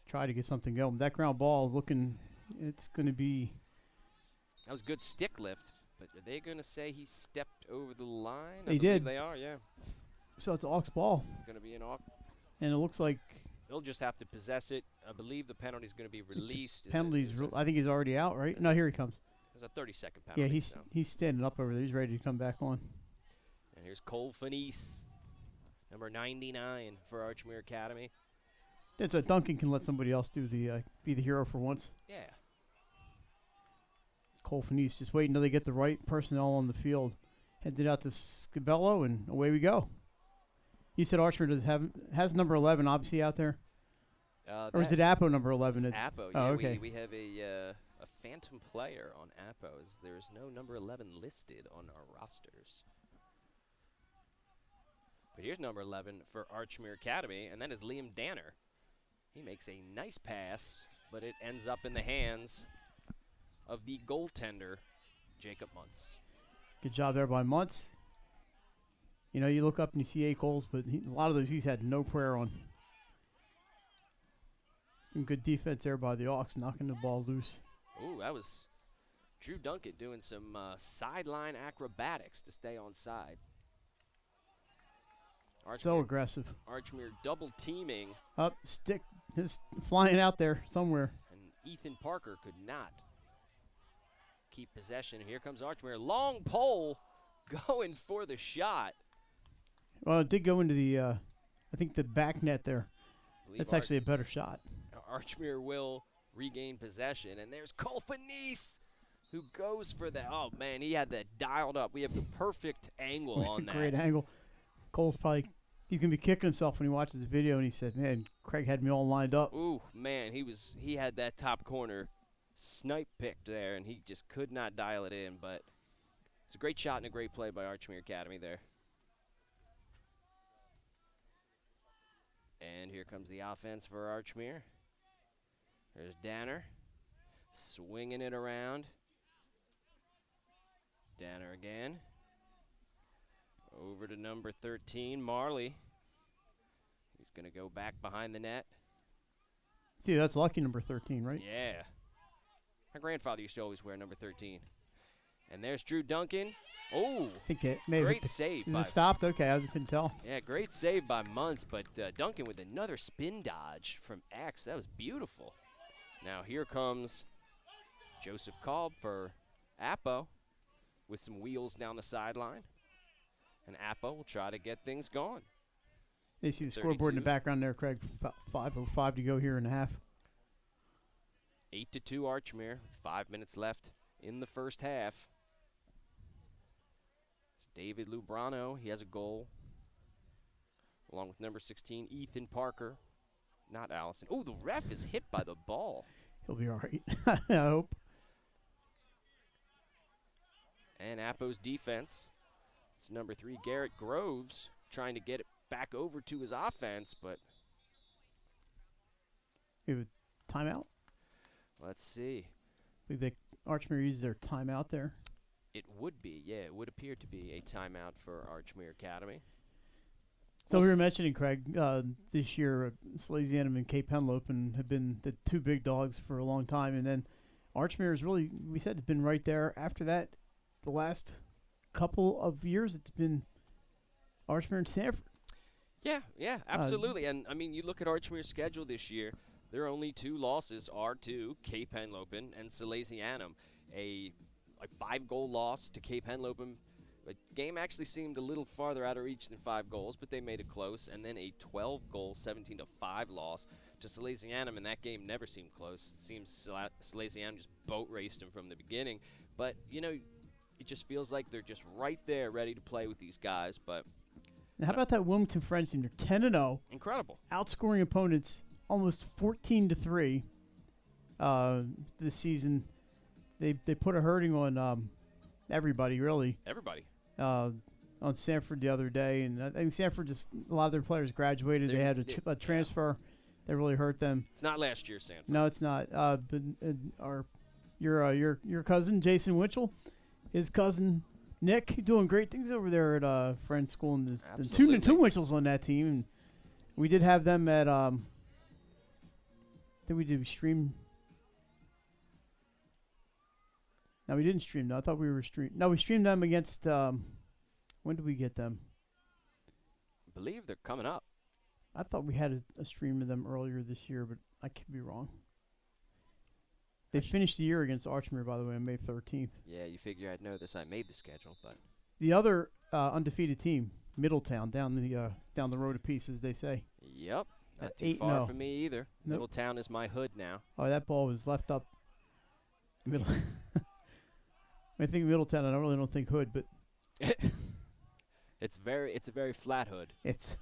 try to get something going. That ground ball looking, it's going to be. That was good stick lift, but are they going to say he stepped over the line? They did. They are, yeah. So it's Auks ball. It's going to be an Auks. And it looks like they'll just have to possess it. I believe the penalty is going to be released. I think he's already out, right? No, here he comes. There's a 30-second penalty. Yeah, he's standing up over there. He's ready to come back on. And here's Cole Fenice, number 99 for Acrhmere Academy. That's a Duncan can let somebody else do the be the hero for once. Yeah. It's Cole Fenice just waiting until they get the right personnel on the field. Headed out to Scabello, and away we go. You said Acrhmere has number 11 obviously out there, or is it Appo number 11? It's Appo. Oh, yeah, okay. We have a phantom player on Appo. There's no number 11 listed on our rosters. But here's number 11 for Acrhmere Academy, and that is Liam Danner. He makes a nice pass, but it ends up in the hands of the goaltender, Jacob Muntz. Good job there by Muntz. You know, you look up and you see 8 goals, but a lot of those he's had no prayer on. Some good defense there by the Auks, knocking the ball loose. Ooh, that was Drew Duncan doing some sideline acrobatics to stay on side. So aggressive. Acrhmere double teaming. Up, stick, just flying out there somewhere. And Ethan Parker could not keep possession. Here comes Acrhmere. Long pole going for the shot. Well, it did go into the, I think the back net there. That's actually a better shot. Acrhmere will regain possession. And there's Cole Fenice, who goes for that. Oh, man, he had that dialed up. We have the perfect angle on that. Great angle. Cole's probably, he's going to be kicking himself when he watches the video, and he said, man, Craig had me all lined up. Ooh, man, he had that top corner snipe picked there, and he just could not dial it in. But it's a great shot and a great play by Acrhmere Academy there. And here comes the offense for Acrhmere. There's Danner swinging it around. Danner again. Over to number 13, Marley. He's going to go back behind the net. See, that's lucky number 13, right? Yeah. My grandfather used to always wear number 13. And there's Drew Duncan. Oh, I think it may great save. Is it stopped? Okay, I couldn't tell. Yeah, great save by Muntz, but Duncan with another spin dodge from X. That was beautiful. Now here comes Joseph Kolb for Appo with some wheels down the sideline. And Appo will try to get things going. You see the scoreboard in the background there, Craig. 5:05 to go here in the half. 8-2 Acrhmere. 5 minutes left in the first half. David Lubrano, he has a goal. Along with number 16, Ethan Parker. Not Allison. Oh, the ref is hit by the ball. He'll be all right, I hope. And Appo's defense. It's number 3, Garrett Groves, trying to get it back over to his offense, but... We have a timeout? Let's see. I think Acrhmere used their timeout there. It would be, yeah. It would appear to be a timeout for Acrhmere Academy. So we were mentioning, Craig, this year, Salesianum and Cape Henlopen have been the two big dogs for a long time. And then Acrhmere is really, we said, it's been right there. After that, the last couple of years, it's been Acrhmere and Sanford. Yeah, absolutely. And, I mean, you look at Acrhmere's schedule this year, their only 2 losses are to Cape Henlopen and Salesianum. A 5-goal loss to Cape Henlopen. The game actually seemed a little farther out of reach than 5 goals, but they made it close. And then a 12-goal, 17-5 loss to Salesianum, and that game never seemed close. It seems Salesianum just boat raced them from the beginning. But, you know, it just feels like they're just right there ready to play with these guys. But now, how about that Wilmington Friends team? They're 10-0. Incredible. Outscoring opponents almost 14-3 this season. They put a hurting on everybody, really. Everybody. On Sanford the other day, and I think Sanford just a lot of their players graduated. They had a transfer that really hurt them. It's not last year, Sanford. No, it's not. But your cousin Jason Winchell, his cousin Nick, doing great things over there at Friends School, and the two Winchels on that team. And we did have them at. I think we stream. No, we didn't stream them. I thought we were stream. No, we streamed them against. When did we get them? I believe they're coming up. I thought we had a stream of them earlier this year, but I could be wrong. They finished the year against Acrhmere, by the way, on May 13th. Yeah, you figure I'd know this. I made the schedule, but the other undefeated team, Middletown, down the road a piece, as they say. Yep, not too far from me either. Nope. Middletown is my hood now. Oh, that ball was left up. Middle. I think Middletown. I really don't think hood, but it's a very flat hood. It's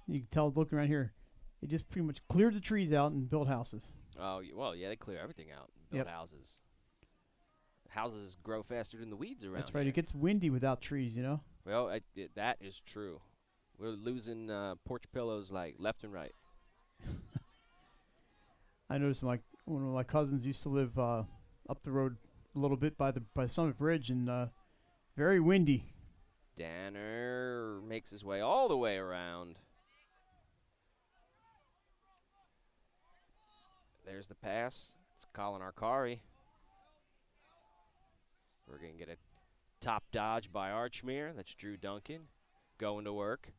you can tell looking around here, they just pretty much cleared the trees out and built houses. Oh well, yeah, they clear everything out and build houses. Houses grow faster than the weeds around. That's right. Here. It gets windy without trees, you know. Well, that is true. We're losing porch pillows like left and right. I noticed one of my cousins used to live up the road a little bit by Summit Bridge, and very windy. Danner makes his way all the way around. There's the pass. It's Colin Arcari. We're going to get a top dodge by Acrhmere. That's Drew Duncan going to work.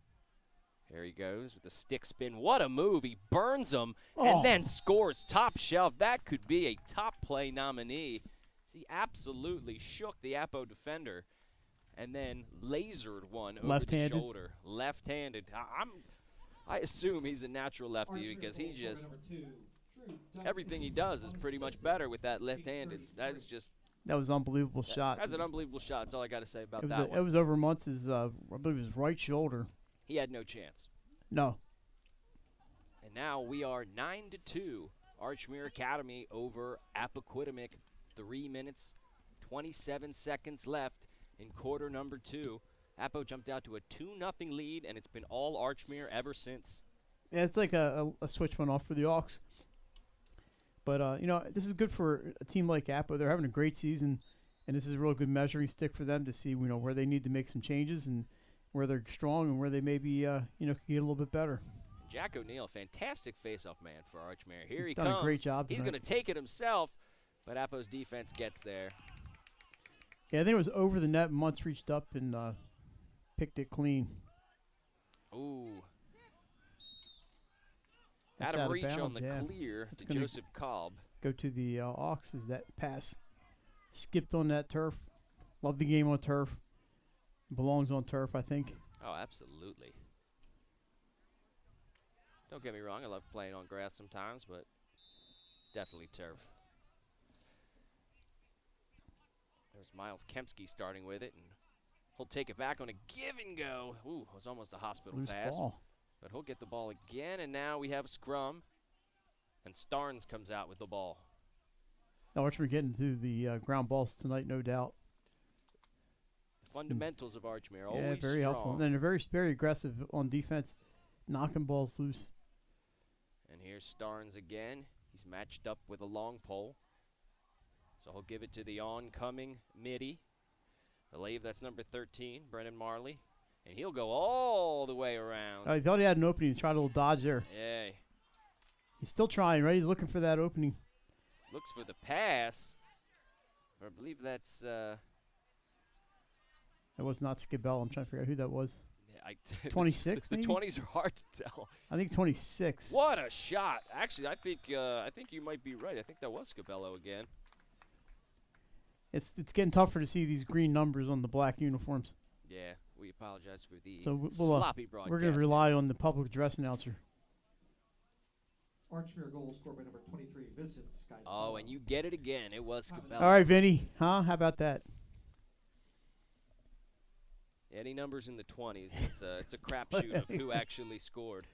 Here he goes with the stick spin. What a move. He burns him and then scores top shelf. That could be a top play nominee. He absolutely shook the Appo defender and then lasered one over the shoulder. Left-handed. I assume he's a natural lefty because he just everything he does is pretty much better with that left-handed. That was an unbelievable shot. That's an unbelievable shot. That's all I got to say about that one. It was over Muntz's, I believe, his right shoulder. He had no chance. No. And now we are 9-2. Acrhmere Academy over Appoquinimink. 3 minutes, 27 seconds left in quarter number 2. Appo jumped out to a 2-0 lead, and it's been all Acrhmere ever since. Yeah, it's like a switch went off for the Hawks. But, you know, this is good for a team like Appo. They're having a great season, and this is a real good measuring stick for them to see, you know, where they need to make some changes and where they're strong and where they maybe, could get a little bit better. Jack O'Neill, fantastic face-off man for Acrhmere. Here He's he done comes. a great job He's tonight. going to take it himself, but Appo's defense gets there. Yeah, I think it was over the net. Muntz reached up and picked it clean. Ooh. That's Out of out of reach on bounds, the yeah. clear That's to gonna Joseph Cobb. Go to the Aux as that pass skipped on that turf. Love the game on turf. Belongs on turf, I think. Oh, absolutely. Don't get me wrong, I love playing on grass sometimes, but it's definitely turf. There's Miles Kempsky starting with it, and he'll take it back on a give and go. Ooh, it was almost a hospital Loose pass. ball. But he'll get the ball again, and now we have a scrum, and Starnes comes out with the ball. Archmere getting through the ground balls tonight, no doubt. The fundamentals of Acrhmere, Yeah, always very strong. helpful. And then they're very aggressive on defense, knocking balls loose. And here's Starnes again. He's matched up with a long pole. So he'll give it to the oncoming midi. I believe that's number 13, Brennan Marley. And he'll go all the way around. I thought he had an opening. He tried a little dodge there. Yeah. He's still trying, right? He's looking for that opening. Looks for the pass. I believe that's... That was not Skibell. I'm trying to figure out who that was. Yeah, 26, the maybe? 20s are hard to tell. I think 26. What a shot! Actually, I think you might be right. I think that was Scabello again. It's getting tougher to see these green numbers on the black uniforms. Yeah, we apologize for the So we'll, sloppy broadcast. we're going to rely on the public address announcer. Acrhmere goal scored by number 23, Vincent Sky. Oh, and you get it again. It was Scabello. All right, Vinny. Huh? How about that? Any numbers in the 20s, it's a crapshoot of who actually scored.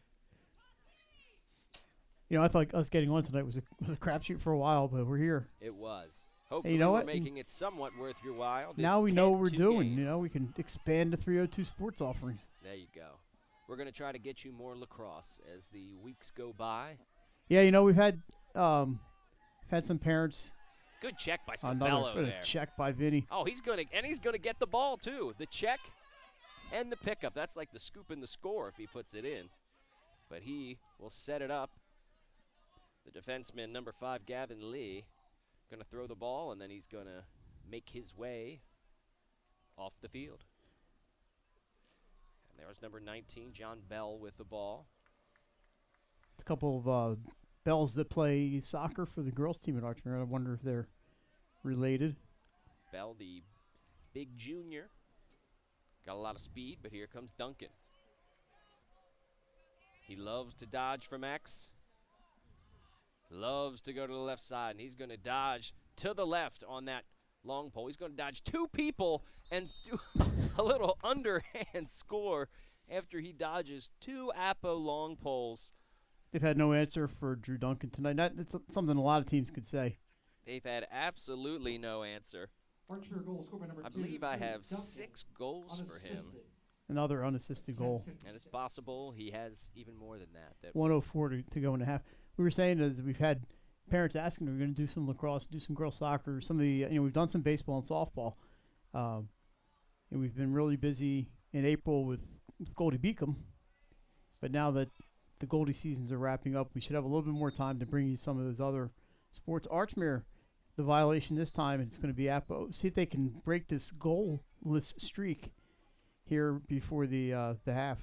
You know, I thought us getting on tonight was a crapshoot for a while, but we're here. It was. Hopefully, you know we're what? making it somewhat worth your while. Now we know what we're 10-2 doing. game. You know, we can expand the 302 sports offerings. There you go. We're going to try to get you more lacrosse as the weeks go by. Yeah, you know, we've had some parents. Good check by Another Scabello good there. check by Vinny. Oh, he's gonna get the ball too. The check and the pickup. That's like the scoop and the score if he puts it in. But he will set it up. The defenseman, number 5, Gavin Lee, gonna throw the ball, and then he's gonna make his way off the field. And there's number 19, John Bell, with the ball. A couple of Bells that play soccer for the girls team at Acrhmere. I wonder if they're related. Bell, the big junior. Got a lot of speed, but here comes Duncan. He loves to dodge from X. Loves to go to the left side, and he's going to dodge to the left on that long pole. He's going to dodge 2 people and do a little underhand score after he dodges 2 Appo long poles. They've had no answer for Drew Duncan tonight. That's something a lot of teams could say. They've had absolutely no answer. Acrhmere goal scored by number 2. I believe I have Duncan, 6 goals for him. unassisted. Another unassisted goal. And it's possible he has even more than that. 104 to go in a half. We were saying as we've had parents asking, we're going to do some lacrosse, do some girls soccer, some of the, we've done some baseball and softball. And we've been really busy in April with Goldie Beacom. But now that the Goldie seasons are wrapping up, we should have a little bit more time to bring you some of those other sports. Acrhmere, the violation this time, it's going to be Appo. See if they can break this goalless streak here before the half.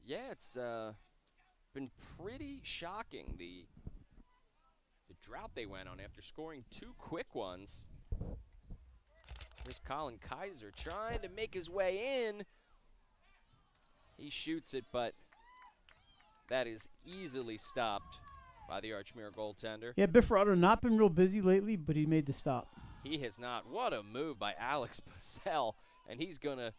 Yeah, it's been pretty shocking, the drought they went on after scoring 2 quick ones. Here's Colin Kaiser trying to make his way in. He shoots it, but that is easily stopped by the Acrhmere goaltender. Yeah, Bifferato not been real busy lately, but he made the stop. He has not. What a move by Alex Pacell, and he's going to,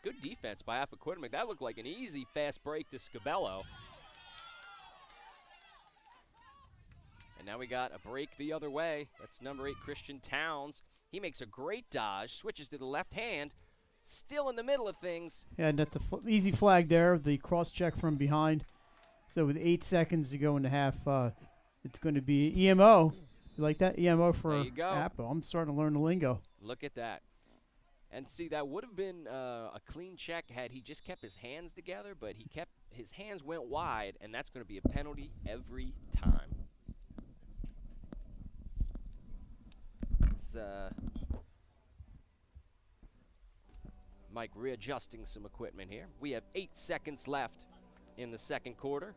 good defense by Appoquinimink. That looked like an easy fast break to Scabello. And now we got a break the other way. That's number 8, Christian Towns. He makes a great dodge, switches to the left hand, still in the middle of things. Yeah, and that's the easy flag there, the cross check from behind. So with 8 seconds to go in the half, it's going to be EMO. You like that? EMO for There you go. Appo. I'm starting to learn the lingo. Look at that. And see, that would have been a clean check had he just kept his hands together, but he kept his hands went wide, and that's going to be a penalty every time. It's, Mike readjusting some equipment here. We have 8 seconds left in the second quarter.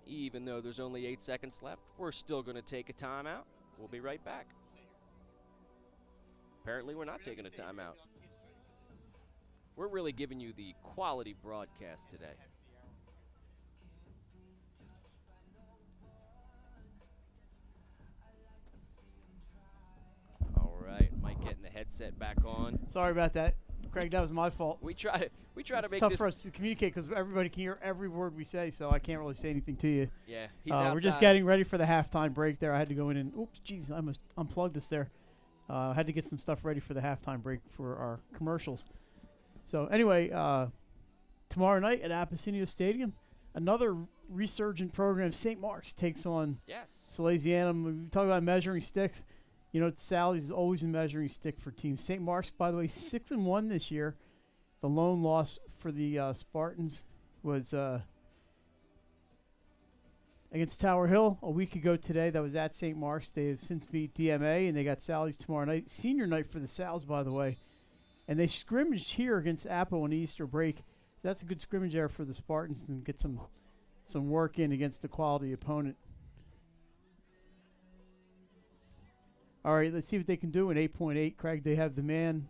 Even though there's only 8 seconds left, we're still going to take a timeout. We'll be right back. Apparently, we're not taking a timeout. We're really giving you the quality broadcast today. All right, Mike getting the headset back on. Sorry about that, Craig. That was my fault. We try to It's make tough this for us to communicate because everybody can hear every word we say, so I can't really say anything to you. Yeah, he's outside. We're just getting ready for the halftime break there. I had to go in and, oops, geez, I almost unplugged us there. I had to get some stuff ready for the halftime break for our commercials. So anyway, tomorrow night at Appoquinimink Stadium, another resurgent program, St. Mark's, takes on Salesianum. We talk about measuring sticks. You know, Sally's is always a measuring stick for teams. St. Mark's, by the way, 6-1 this year. The lone loss for the Spartans was against Tower Hill a week ago today. That was at St. Mark's. They have since beat DMA, and they got Sally's tomorrow night. Senior night for the Sals, by the way. And they scrimmaged here against Appo on the Easter break. So that's a good scrimmage there for the Spartans and get some work in against a quality opponent. All right, let's see what they can do in 8.8. Craig, they have the man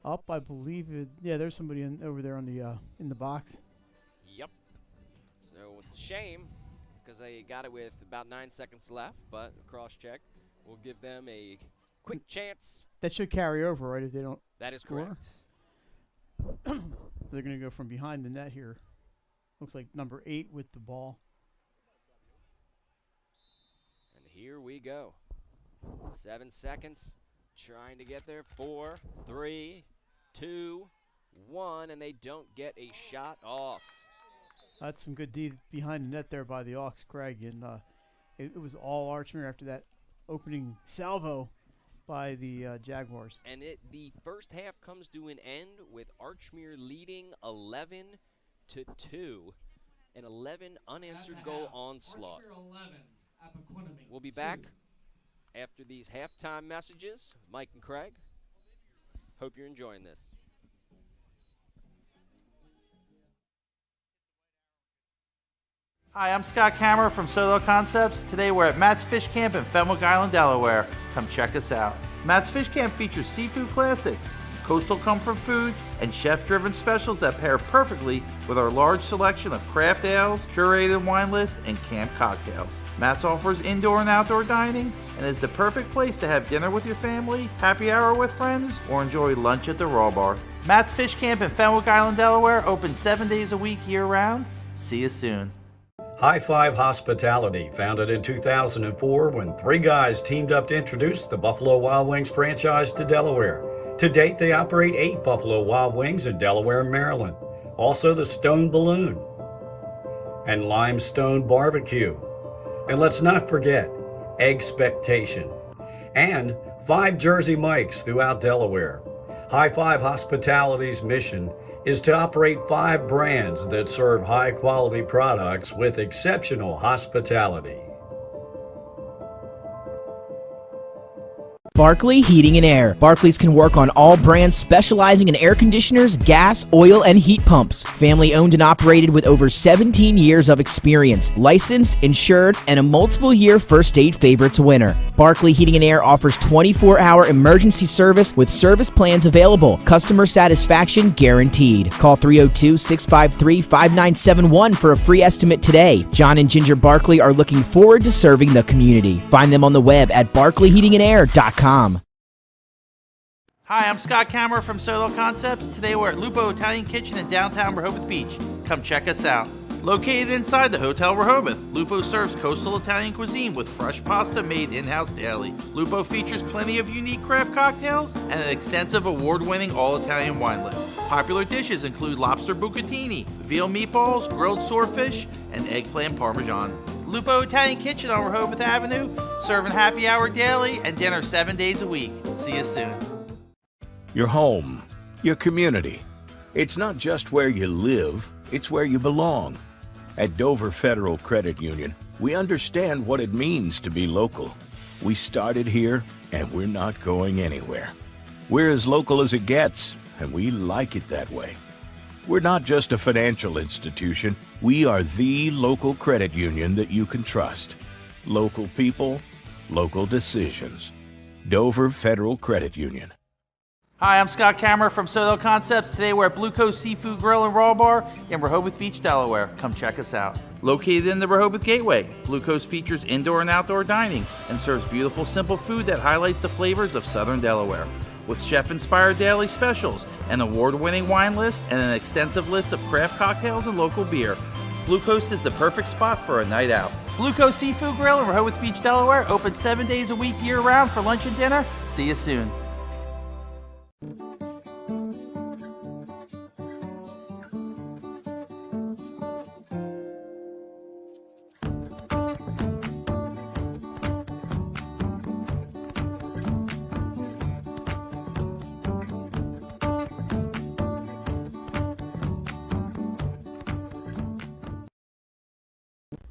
up, I believe. Yeah, there's somebody over there on the in the box. Yep. So it's a shame because they got it with about 9 seconds left, but the cross check will give them a quick chance. That should carry over, right, if they don't That is score? correct. They're going to go from behind the net here. Looks like number 8 with the ball. And here we go. 7 seconds. Trying to get there. 4, 3, 2, 1, and they don't get a shot off. That's some good D behind the net there by the Hawks, Craig. And it was all Acrhmere after that opening salvo by the Jaguars. And the first half comes to an end with Acrhmere leading 11-2. An 11 unanswered goal onslaught. We'll be back after these halftime messages. Mike and Craig, hope you're enjoying this. Hi, I'm Scott Kammerer from Solo Concepts. Today we're at Matt's Fish Camp in Fenwick Island, Delaware. Come check us out. Matt's Fish Camp features seafood classics, coastal comfort food, and chef-driven specials that pair perfectly with our large selection of craft ales, curated wine list, and camp cocktails. Matt's offers indoor and outdoor dining and is the perfect place to have dinner with your family, happy hour with friends, or enjoy lunch at the Raw Bar. Matt's Fish Camp in Fenwick Island, Delaware, open 7 days a week year-round. See you soon. High Five Hospitality, founded in 2004 when 3 guys teamed up to introduce the Buffalo Wild Wings franchise to Delaware. To date, they operate 8 Buffalo Wild Wings in Delaware and Maryland. Also the Stone Balloon and Limestone Barbecue. And let's not forget Expectation and 5 Jersey Mikes throughout Delaware. High Five Hospitality's mission is to operate 5 brands that serve high-quality products with exceptional hospitality. Barkley Heating and Air. Barkley's can work on all brands specializing in air conditioners, gas, oil, and heat pumps. Family owned and operated with over 17 years of experience. Licensed, insured, and a multiple-year First State Favorites winner. Barkley Heating and Air offers 24-hour emergency service with service plans available. Customer satisfaction guaranteed. Call 302-653-5971 for a free estimate today. John and Ginger Barkley are looking forward to serving the community. Find them on the web at barkleyheatingandair.com. Hi, I'm Scott Kammerer from Solo Concepts. Today we're at Lupo Italian Kitchen in downtown Rehoboth Beach. Come check us out. Located inside the Hotel Rehoboth, Lupo serves coastal Italian cuisine with fresh pasta made in-house daily. Lupo features plenty of unique craft cocktails and an extensive award-winning all-Italian wine list. Popular dishes include lobster bucatini, veal meatballs, grilled swordfish, and eggplant parmesan. Lupo Italian Kitchen on Rehoboth Avenue, serving happy hour daily and dinner 7 days a week. See you soon. Your home, your community, It's not just where you live, it's where you belong. At Dover Federal Credit Union, we understand what it means to be local. We started here, and we're not going anywhere. We're as local as it gets, and we like it that way. We're not just a financial institution, we are the local credit union that you can trust. Local people, local decisions. Dover Federal Credit Union. Hi, I'm Scott Cameron from Soto Concepts. Today we're at Blue Coast Seafood Grill and Raw Bar in Rehoboth Beach, Delaware. Come check us out. Located in the Rehoboth Gateway, Blue Coast features indoor and outdoor dining and serves beautiful, simple food that highlights the flavors of Southern Delaware. With chef-inspired daily specials, an award-winning wine list, and an extensive list of craft cocktails and local beer, Blue Coast is the perfect spot for a night out. Blue Coast Seafood Grill in Rehoboth Beach, Delaware, open 7 days a week year-round for lunch and dinner. See you soon.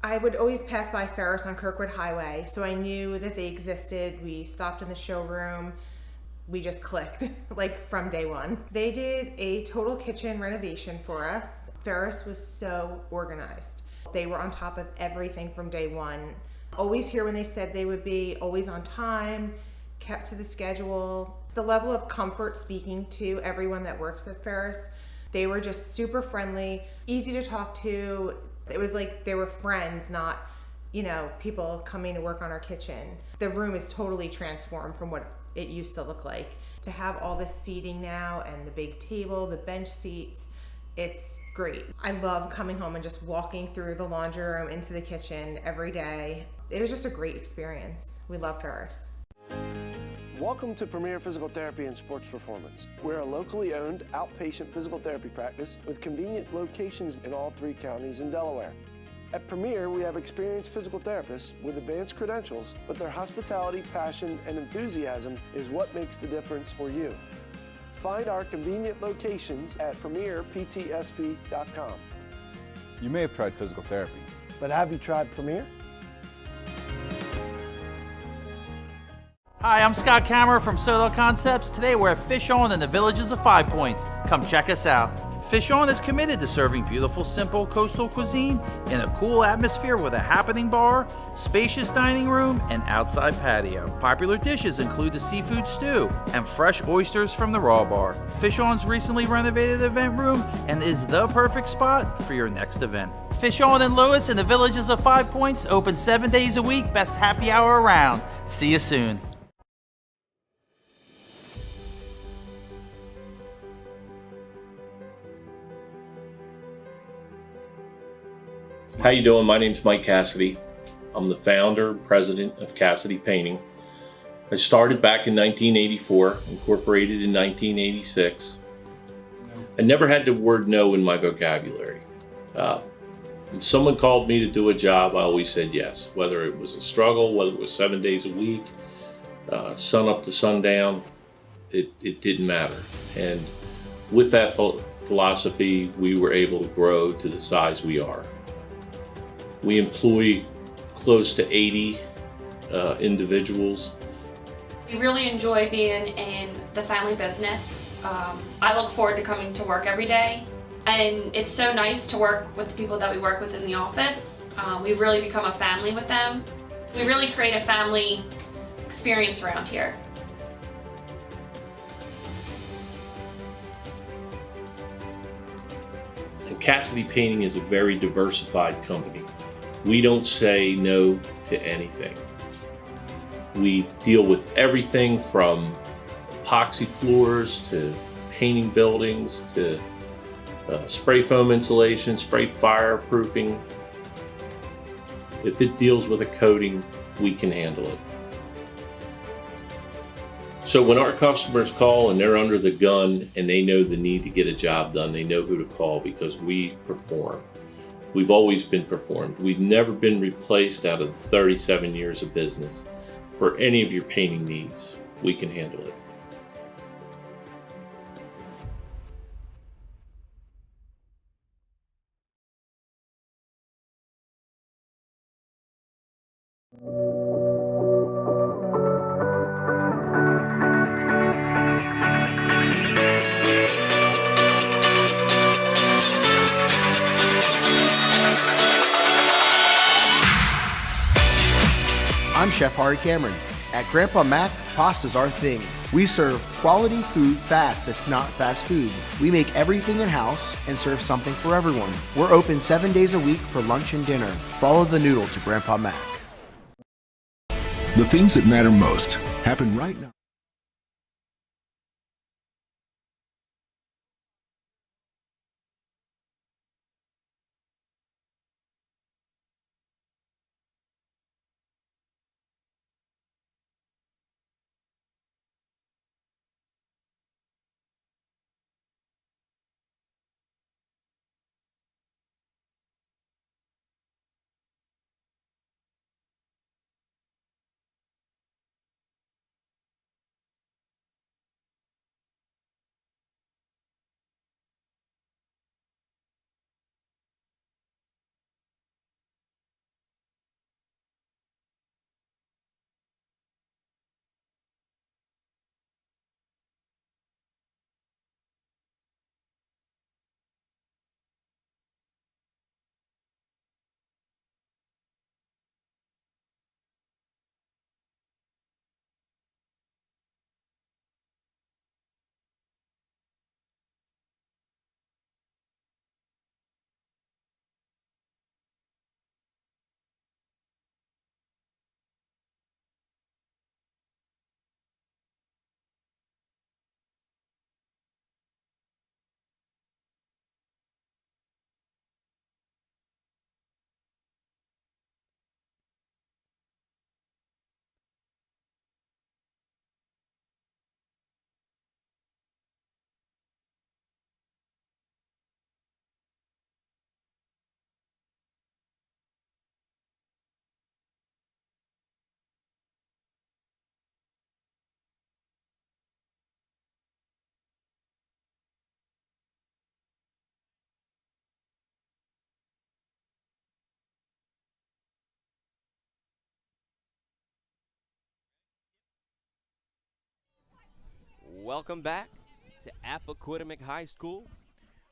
I would always pass by Ferris on Kirkwood Highway, so I knew that they existed. We stopped in the showroom. We just clicked, like from day one. They did a total kitchen renovation for us. Ferris was so organized. They were on top of everything from day one. Always here when they said they would be, always on time, kept to the schedule. The level of comfort speaking to everyone that works at Ferris, they were just super friendly, easy to talk to. It was like they were friends, not, people coming to work on our kitchen. The room is totally transformed from what it used to look like. To have all the seating now and the big table, the bench seats, it's great. I love coming home and just walking through the laundry room into the kitchen every day. It was just a great experience. We love Ferris. Welcome to Premier Physical Therapy and Sports Performance. We're a locally owned outpatient physical therapy practice with convenient locations in all 3 counties in Delaware. At Premier, we have experienced physical therapists with advanced credentials, but their hospitality, passion, and enthusiasm is what makes the difference for you. Find our convenient locations at premierptsp.com. You may have tried physical therapy. But have you tried Premier? Hi, I'm Scott Cameron from Soto Concepts. Today we're at Fish On in the Villages of 5 Points. Come check us out. Fish On is committed to serving beautiful, simple coastal cuisine in a cool atmosphere with a happening bar, spacious dining room, and outside patio. Popular dishes include the seafood stew and fresh oysters from the Raw Bar. Fish On's recently renovated event room and is the perfect spot for your next event. Fish On in Lewis in the Villages of 5 Points, open 7 days a week, best happy hour around. See you soon. How you doing? My name's Mike Cassidy. I'm the founder and president of Cassidy Painting. I started back in 1984, incorporated in 1986. I never had the word no in my vocabulary. When someone called me to do a job, I always said yes. Whether it was a struggle, whether it was 7 days a week, sun up to sundown, it didn't matter. And with that philosophy, we were able to grow to the size we are. We employ close to 80 individuals. We really enjoy being in the family business. I look forward to coming to work every day, and it's so nice to work with the people that we work with in the office. We've really become a family with them. We really create a family experience around here. And Cassidy Painting is a very diversified company. We don't say no to anything. We deal with everything from epoxy floors to painting buildings to spray foam insulation, spray fireproofing. If it deals with a coating, we can handle it. So when our customers call and they're under the gun and they know the need to get a job done, they know who to call because we perform. We've always been performed. We've never been replaced out of 37 years of business. For any of your painting needs, we can handle it. I'm Chef Hari Cameron. At Grandpa Mac, pasta's our thing. We serve quality food fast that's not fast food. We make everything in-house and serve something for everyone. We're open 7 days a week for lunch and dinner. Follow the noodle to Grandpa Mac. The things that matter most happen right now. Welcome back to Appoquinimink High School,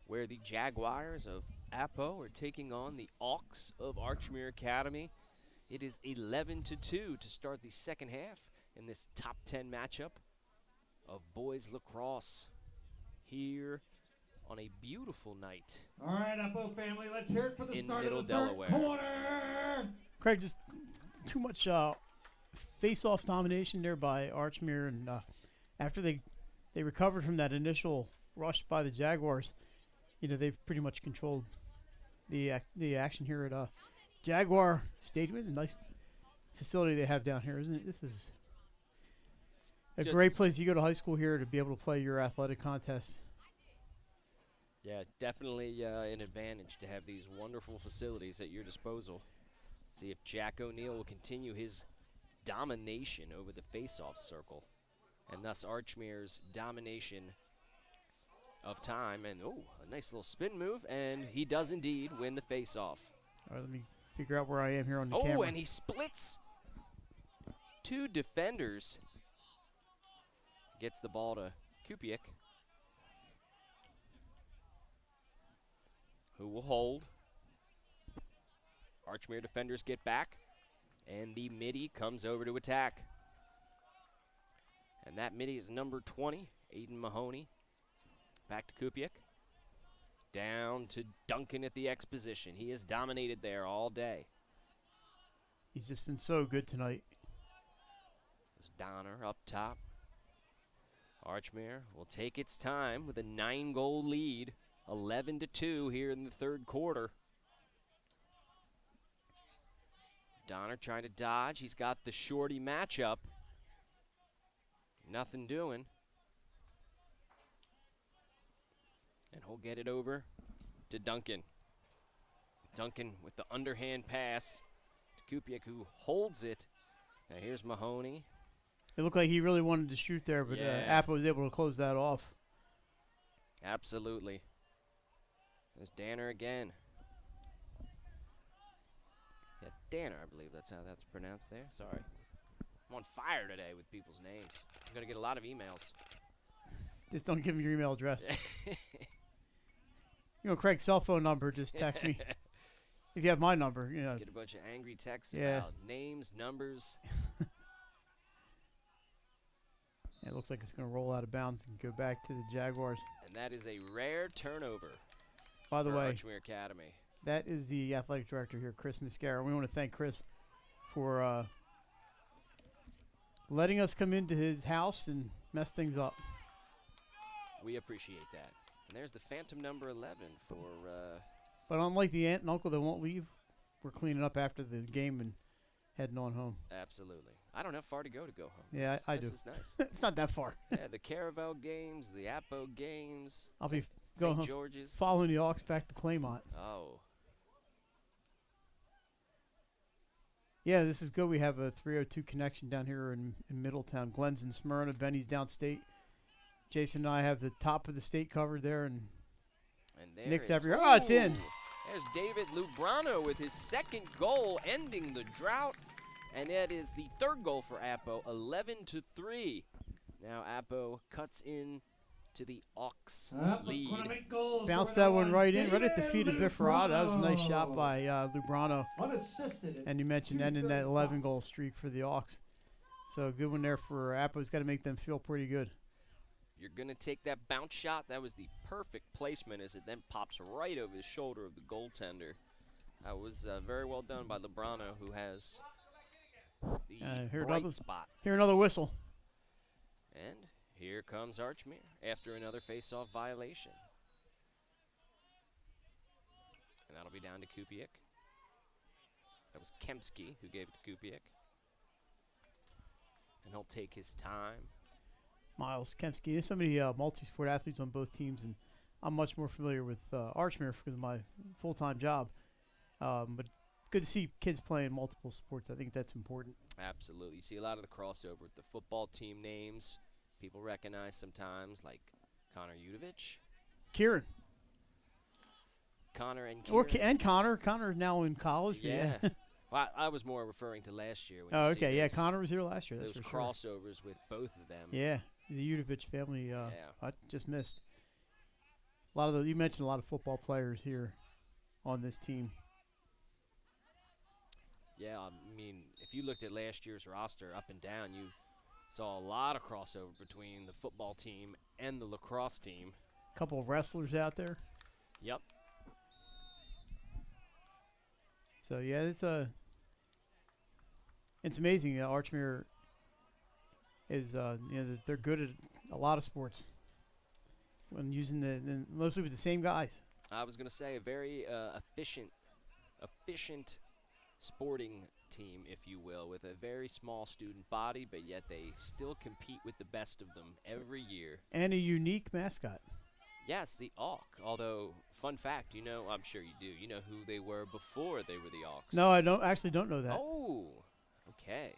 where the Jaguars of Appo are taking on the Auks of Acrhmere Academy. It is 11-2 to start the second half in this top 10 matchup of boys lacrosse here on a beautiful night. All right, Appo family, let's hear it for the in start Middle of the third Delaware. quarter. Craig, just too much face-off domination there by Acrhmere, and after they recovered from that initial rush by the Jaguars, you know, they've pretty much controlled the action here at Jaguar Stadium. It's a nice facility they have down here, isn't it? This is a great place. You go to high school here to be able to play your athletic contests. Yeah, definitely an advantage to have these wonderful facilities at your disposal. See if Jack O'Neill will continue his domination over the face-off circle, and thus Acrhmere's domination of time. And oh, a nice little spin move, and he does indeed win the face-off. All right, let me figure out where I am here on the camera. Oh, and he splits two defenders. Gets the ball to Kupiec, who will hold. Acrhmere defenders get back, and the midi comes over to attack. And that midi is number 20, Aiden Mahoney. Back to Kupiec. Down to Duncan at the X position. He has dominated there all day. He's just been so good tonight. There's Donner up top. Acrhmere will take its time with a 9-goal lead. 11-2 here in the third quarter. Donner trying to dodge. He's got the shorty matchup. Nothing doing. And he'll get it over to Duncan. Duncan with the underhand pass to Kupiec, who holds it. Now here's Mahoney. It looked like he really wanted to shoot there, but Appo was able to close that off. Absolutely. There's Danner again. Yeah, Danner, I believe that's how that's pronounced there. Sorry. I'm on fire today with people's names. I'm going to get a lot of emails. Just don't give me your email address. You know, Craig's cell phone number, just text me. If you have my number, you know. Get a bunch of angry texts Yeah. about names, numbers. It looks like it's going to roll out of bounds and go back to the Jaguars. And that is a rare turnover. By the for way, Acrhmere Academy. that is the athletic director here, Chris Mascara. We want to thank Chris for letting us come into his house and mess things up. We appreciate that. And there's the Phantom number 11 for... But unlike the aunt and uncle that won't leave, we're cleaning up after the game and heading on home. Absolutely. I don't have far to go home. Yeah, I do. This is nice. It's not that far. Yeah, the Caravel games, the Appo games. I'll be St. going home George's. following the Hawks back to Claymont. Oh. Yeah, this is good. We have a 302 connection down here in Middletown. Glenn's in Smyrna. Benny's downstate. Jason and I have the top of the state covered there, and there Nick's is- everywhere. Oh, it's in. There's David Lubrano with his second goal, ending the drought. And that is the third goal for Appo, 11-3. Now Appo cuts in to the Ox lead. Bounced that one right in, right at the feet of Biffarado. That was a nice shot by Lubrano. And you mentioned ending that 11-goal streak for the Hawks. So a good one there for Appo's got to make them feel pretty good. You're going to take that bounce shot. That was the perfect placement as it then pops right over the shoulder of the goaltender. That was very well done by Lubrano, who has the bright spot. Hear another whistle. And here comes Acrhmere after another face-off violation. And that'll be down to Kupiec. That was Kemsky who gave it to Kupiec. And he'll take his time. Miles Kemsky. There's so many multi-sport athletes on both teams, and I'm much more familiar with Acrhmere because of my full-time job. But good to see kids playing multiple sports. I think that's important. Absolutely. You see a lot of the crossover with the football team names. People recognize sometimes, like Connor Udovich. Kieran. Connor and Kieran. And Connor. Connor's now in college. Yeah. Well, I was more referring to last year. When Oh, you see okay. Yeah, those- Connor was here last year. That's Those for sure. crossovers with both of them. Yeah, the Udovich family. I just missed. A lot of you mentioned a lot of football players here on this team. Yeah, I mean, if you looked at last year's roster up and down, you saw a lot of crossover between the football team and the lacrosse team. A couple of wrestlers out there. Yep. So yeah, it's amazing. Acrhmere is they're good at a lot of sports when using mostly with the same guys. I was going to say a very efficient sporting team, if you will, with a very small student body, but yet they still compete with the best of them every year. And a unique mascot. Yes, the Auk. Although, fun fact, I'm sure you do. You know who they were before they were the Auks. No, I don't know that. Oh, okay.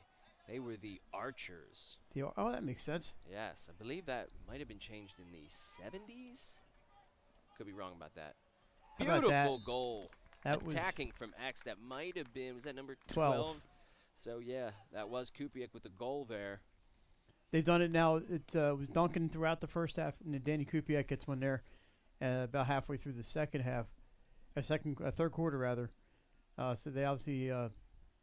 They were the Archers. Oh, that makes sense. Yes, I believe that might have been changed in the 70s. Could be wrong about that. How about Beautiful that? goal. That was attacking from X. That might have been, was that number 12? So, yeah, that was Kupiec with the goal there. They've done it now. It was Duncan throughout the first half, and then Danny Kupiec gets one there about halfway through the second half, third quarter rather. So they obviously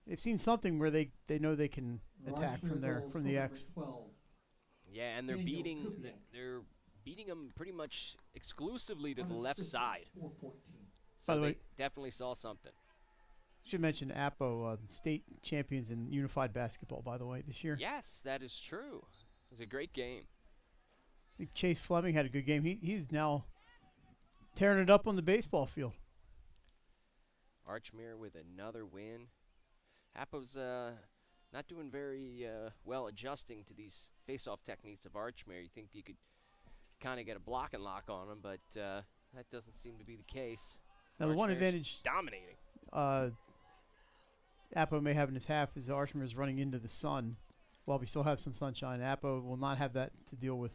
they've seen something where they know they can attack from there from the X. Yeah, and they're beating them pretty much exclusively to the left side. So By the they way, definitely saw something. Should mention Appo, state champions in unified basketball, by the way, this year. Yes, that is true. It was a great game. I think Chase Fleming had a good game. He's now tearing it up on the baseball field. Acrhmere with another win. Appo's not doing very well adjusting to these face-off techniques of Acrhmere. You think you could kind of get a block and lock on them, but that doesn't seem to be the case. Now the one Acrhmere's advantage dominating. Appo may have in his half is Acrhmere is running into the sun while we still have some sunshine. Appo will not have that to deal with.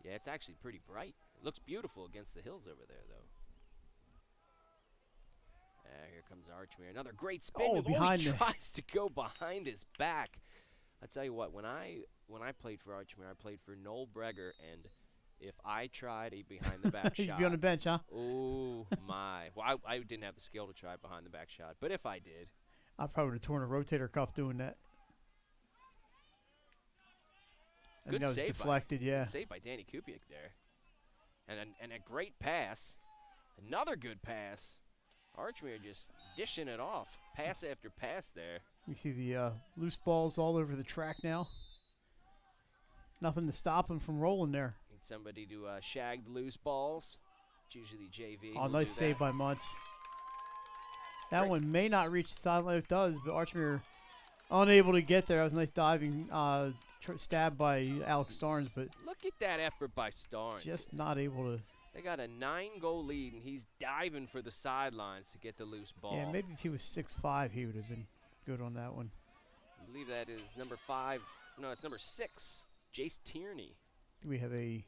Yeah, it's actually pretty bright. It looks beautiful against the hills over there, though. Here comes Acrhmere. Another great spin. Oh, behind he the tries to go behind his back. I tell you what, when I played for Acrhmere, I played for Noel Breger and If I tried a behind-the-back shot. You'd be on the bench, huh? Oh, my. Well, I didn't have the skill to try behind-the-back shot, but if I did. I probably would have torn a rotator cuff doing that. Good that was save deflected, yeah. Good save by Danny Kupiak there. And a great pass. Another good pass. Acrhmere just dishing it off. Pass after pass there. You see the loose balls all over the track now. Nothing to stop them from rolling there. Need somebody to shag the loose balls. It's usually JV. Oh, nice save by Muntz. That one may not reach the sideline. It does, but Acrhmere unable to get there. That was a nice diving stab by Alex Starnes, but look at that effort by Starnes. Just not able to. They got a 9-goal lead, and he's diving for the sidelines to get the loose ball. Yeah, maybe if he was 6'5", he would have been good on that one. I believe that is number 5. No, it's number 6, Jace Tierney. We have a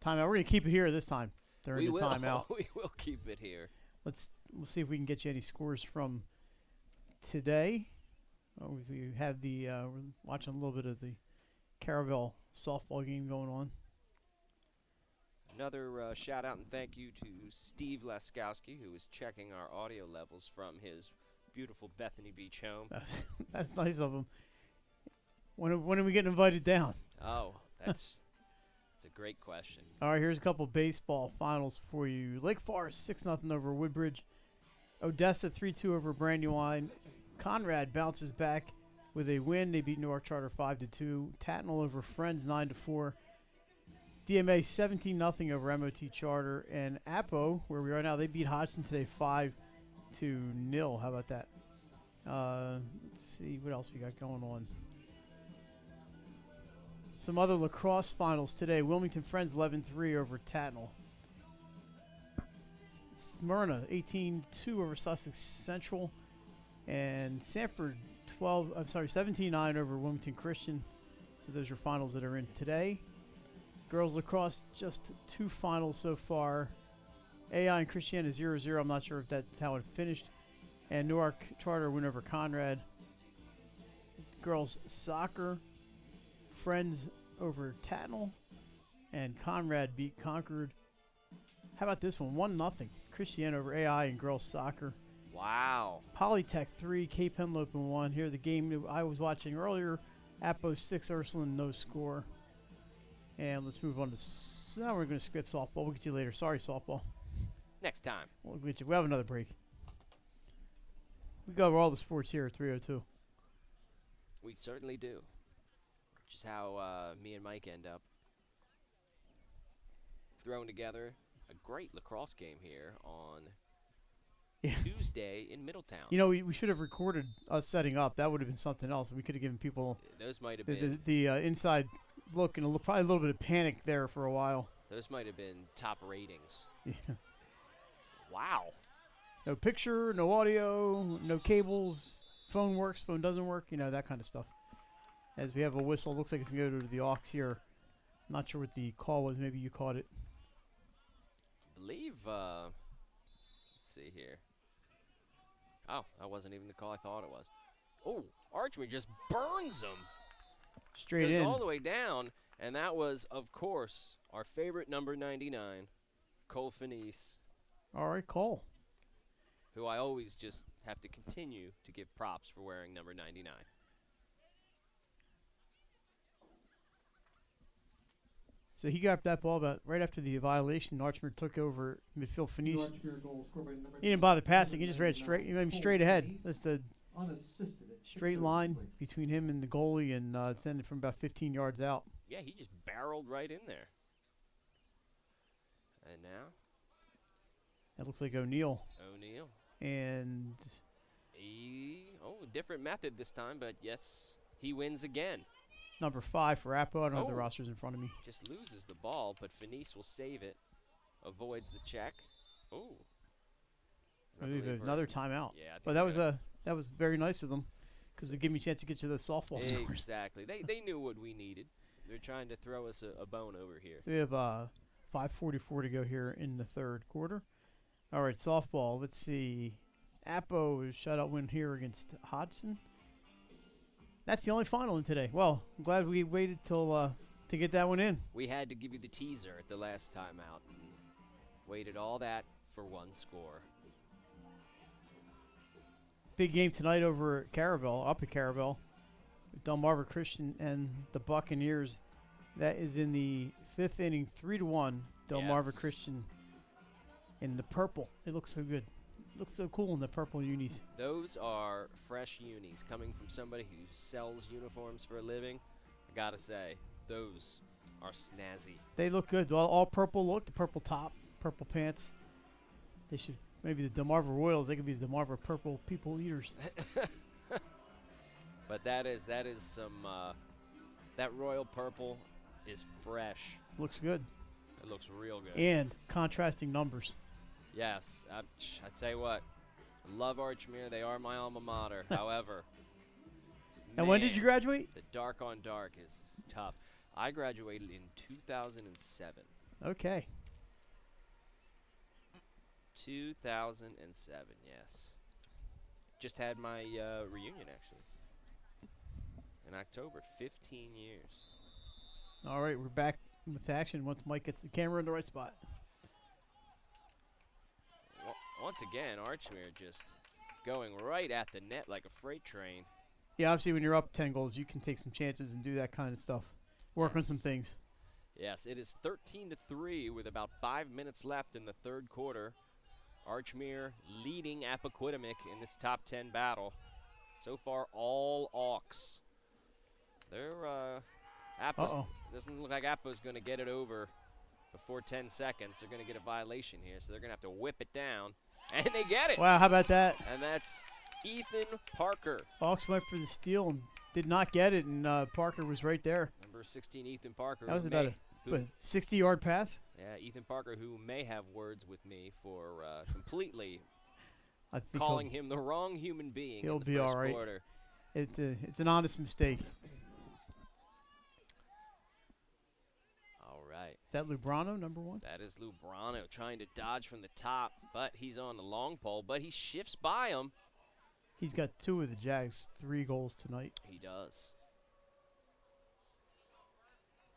timeout. We're going to keep it here this time during the timeout. We will keep it here. We'll see if we can get you any scores from today. We have we're watching a little bit of the Caravel softball game going on. Another shout out and thank you to Steve Laskowski, who is checking our audio levels from his beautiful Bethany Beach home. That's nice of him. When are we getting invited down? Oh, that's a great question. All right, here's a couple baseball finals for you. Lake Forest 6-0 over Woodbridge. Odessa 3-2 over Brandywine. Conrad bounces back with a win. They beat Newark Charter 5-2. Tatnall over Friends 9-4. DMA 17-0 over MOT Charter. And Appo, where we are now, they beat Hodgson today 5-0. How about that? Let's see what else we got going on. Some other lacrosse finals today. Wilmington Friends 11-3 over Tatnall. Smyrna 18-2 over Sussex Central. And Sanford 17-9 over Wilmington Christian. So those are finals that are in today. Girls lacrosse, just 2 finals so far. AI and Christiana 0-0. I'm not sure if that's how it finished. And Newark Charter win over Conrad. Girls soccer, Friends over Tatnall. And Conrad beat Concord. How about this one? 1-0. Christiana over AI in girls soccer. Wow. Polytech 3, Cape Henlopen 1. Here the game that I was watching earlier. Appo 6, Ursuline no score. And let's move on to. Now we're going to skip softball. We'll get you later. Sorry, softball. Next time. We'll get you. We have another break. We cover all the sports here at 302. We certainly do. Which is how me and Mike end up throwing together a great lacrosse game here on Tuesday in Middletown. You know, we should have recorded us setting up. That would have been something else. We could have given people those might have been the inside look and probably a little bit of panic there for a while. Those might have been top ratings. Yeah. Wow. No picture, no audio, no cables. Phone works, phone doesn't work. You know, that kind of stuff. As we have a whistle, looks like it's going to go to the aux here. I'm not sure what the call was. Maybe you caught it. I believe, let's see here. Oh, that wasn't even the call I thought it was. Oh, Acrhmere just burns him. Straight Goes in. all the way down, and that was, of course, our favorite number 99, Cole Finesse. All right, Cole. Who I always just have to continue to give props for wearing number 99. So he got that ball about right after the violation. Acrhmere took over midfield. Finesse. He didn't bother passing. He just ran straight. He ran straight ahead. That's the straight line between him and the goalie, and it's ended from about 15 yards out. Yeah, he just barreled right in there. And now? That looks like O'Neal. O'Neal. And different method this time, but yes, he wins again. Number 5 for Appo. I don't have the rosters in front of me. Just loses the ball, but Finesse will save it. Avoids the check. Oh. Another timeout. Yeah, but that was very nice of them because they gave me a chance to get you the softball scores. Exactly. They knew what we needed. They're trying to throw us a bone over here. So we have 5:44 to go here in the third quarter. All right, softball. Let's see. Appo shutout win here against Hodgson. That's the only final in today. Well, I'm glad we waited till to get that one in. We had to give you the teaser at the last time out and waited all that for one score. Big game tonight over at Caravel, up at Caravel. Delmarva Christian and the Buccaneers. That is in the 5th inning, 3-1. Delmarva Yes. Christian in the purple. It looks so good. It looks so cool in the purple unis. Those are fresh unis coming from somebody who sells uniforms for a living. I gotta say, those are snazzy. They look good. All purple look, the purple top, purple pants. They should, maybe the Delmarva Royals, they could be the Delmarva Purple People Eaters. But that is some, that royal purple is fresh. Looks good. It looks real good. And contrasting numbers. Yes, I tell you what, I love Acrhmere. They are my alma mater. However, And when did man, you graduate? The dark on dark is tough. I graduated in 2007. Okay. 2007, yes. Just had my reunion, actually. In October, 15 years. All right, we're back with action once Mike gets the camera in the right spot. Once again, Acrhmere just going right at the net like a freight train. Yeah, obviously when you're up 10 goals, you can take some chances and do that kind of stuff. Work on some things. Yes, it is 13-3 with about 5 minutes left in the third quarter. Acrhmere leading Appoquinimink in this top 10 battle. So far, all Auks. They're, Appo's, doesn't look like Appo's going to get it over before 10 seconds. They're going to get a violation here, so they're going to have to whip it down. And they get it. Wow, how about that? And that's Ethan Parker. Hawks went for the steal and did not get it, and Parker was right there. Number 16, Ethan Parker. That was about a 60-yard pass. Yeah, Ethan Parker, who may have words with me for completely I think calling him the wrong human being He'll in the be first all right. quarter. It's an honest mistake. All right. Is that Lubrano, number 1? That is Lubrano trying to dodge from the top, but he's on the long pole, but he shifts by him. He's got 2 of the Jags, 3 goals tonight. He does.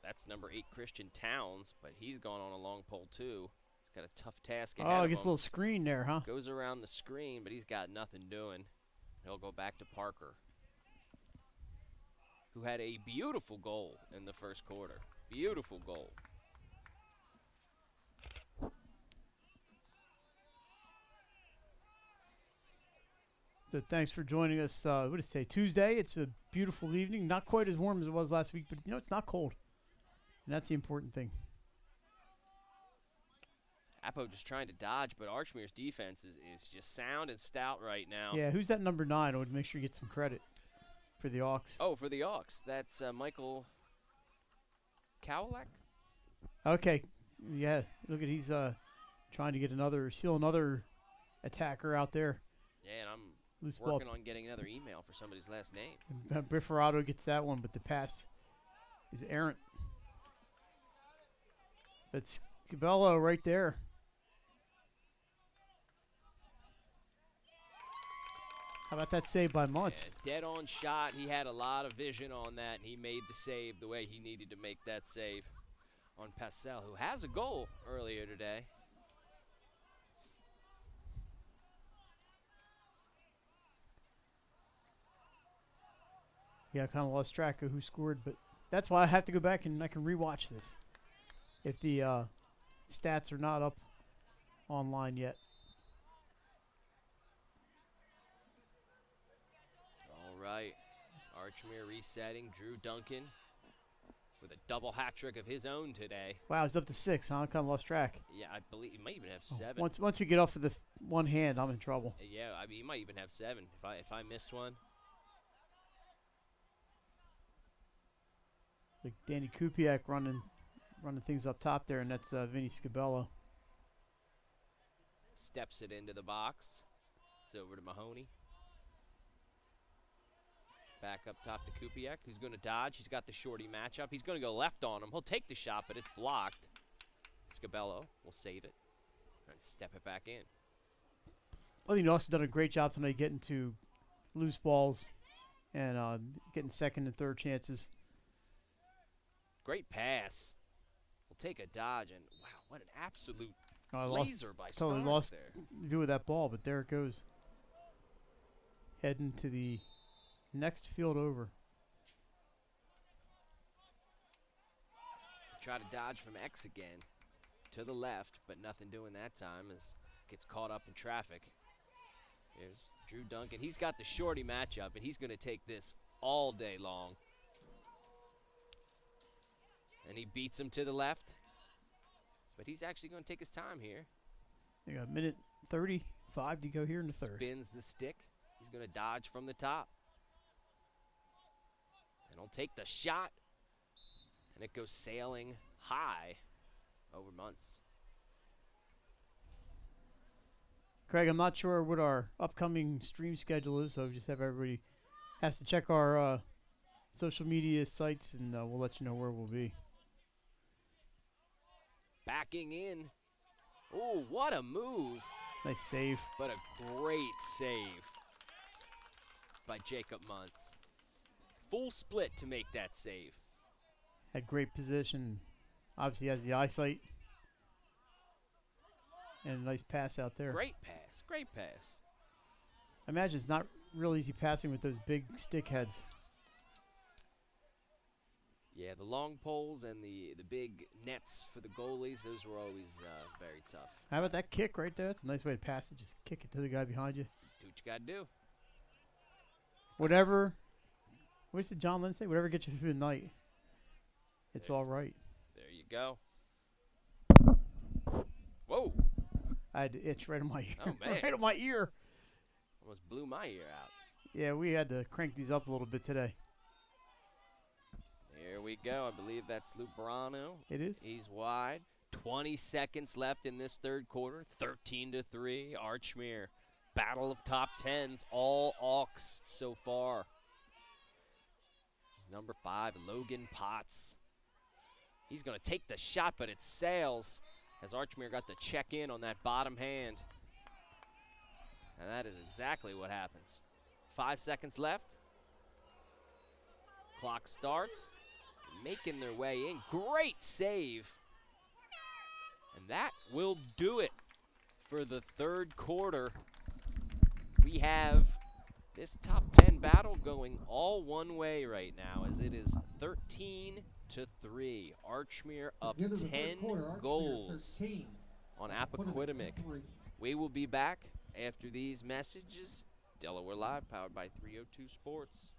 That's number 8, Christian Towns, but he's gone on a long pole too. He's got a tough task ahead of him. Oh, gets a little screen there, huh? Goes around the screen, but he's got nothing doing. He'll go back to Parker, who had a beautiful goal in the first quarter. Beautiful goal. So thanks for joining us. What did it say? Tuesday. It's a beautiful evening. Not quite as warm as it was last week, but it's not cold. And that's the important thing. Appo just trying to dodge, but Acrhmere's defense is just sound and stout right now. Yeah, who's that number 9? I would make sure you get some credit for the Auks. Oh, for the Auks. That's Michael Kowalak? Okay. Yeah, look at he's trying to get seal another attacker out there. Yeah, and I'm Loose working ball. on getting another email for somebody's last name. Bifferado gets that one, but the pass is errant. It's Cabello right there. How about that save by Muntz? Yeah, dead on shot. He had a lot of vision on that, and he made the save the way he needed to make that save on Pascal, who has a goal earlier today. Yeah, I kind of lost track of who scored, but that's why I have to go back and I can rewatch this if the stats are not up online yet. All right, Acrhmere resetting. Drew Duncan with a double hat trick of his own today. Wow, it's up to 6, huh? I kind of lost track. Yeah, I believe he might even have 7. Once we get off of the one hand, I'm in trouble. Yeah, I mean, he might even have 7 if I missed one. Like Danny Kupiak running things up top there, and that's Vinny Scabello. Steps it into the box. It's over to Mahoney. Back up top to Kupiak, who's going to dodge. He's got the shorty matchup. He's going to go left on him. He'll take the shot, but it's blocked. Scabello will save it and step it back in. I think Austin's done a great job tonight getting to loose balls and getting second and third chances. Great pass. We'll take a dodge, and wow, what an absolute I laser by totally Starks lost there. view of that ball, but there it goes. Heading to the next field over. Try to dodge from X again. To the left, but nothing doing that time as gets caught up in traffic. Here's Drew Duncan. He's got the shorty matchup, and he's going to take this all day long. And he beats him to the left. But he's actually going to take his time here. You got a minute 35 to go here in the third. Spins the stick. He's going to dodge from the top. And he'll take the shot. And it goes sailing high over Muntz. Craig, I'm not sure what our upcoming stream schedule is, so just have everybody has to check our social media sites, and we'll let you know where we'll be. Backing in. Oh, what a move. Nice save. But a great save by Jacob Muntz. Full split to make that save. Had great position. Obviously has the eyesight. And a nice pass out there. Great pass. Great pass. I imagine it's not real easy passing with those big stick heads. Yeah, the long poles and the big nets for the goalies, those were always very tough. How about that kick right there? That's a nice way to pass it. Just kick it to the guy behind you. Do what you got to do. Whatever. What did John Lynn say? Whatever gets you through the night. It's all right. There you go. Whoa. I had to itch right in my ear. Oh, man. Right in my ear. Almost blew my ear out. Yeah, we had to crank these up a little bit today. Here we go. I believe that's Lubrano. It is. He's wide. 20 seconds left in this third quarter. 13-3. Acrhmere. Battle of top tens. All Auks so far. This is number 5, Logan Potts. He's going to take the shot, but it sails as Acrhmere got the check in on that bottom hand. And that is exactly what happens. 5 seconds left. Clock starts. Making their way in. Great save. And that will do it for the third quarter. We have this top 10 battle going all one way right now, as it is 13-3. Acrhmere up 10 goals on Appoquinimink. We will be back after these messages. Delaware Live, powered by 302 Sports.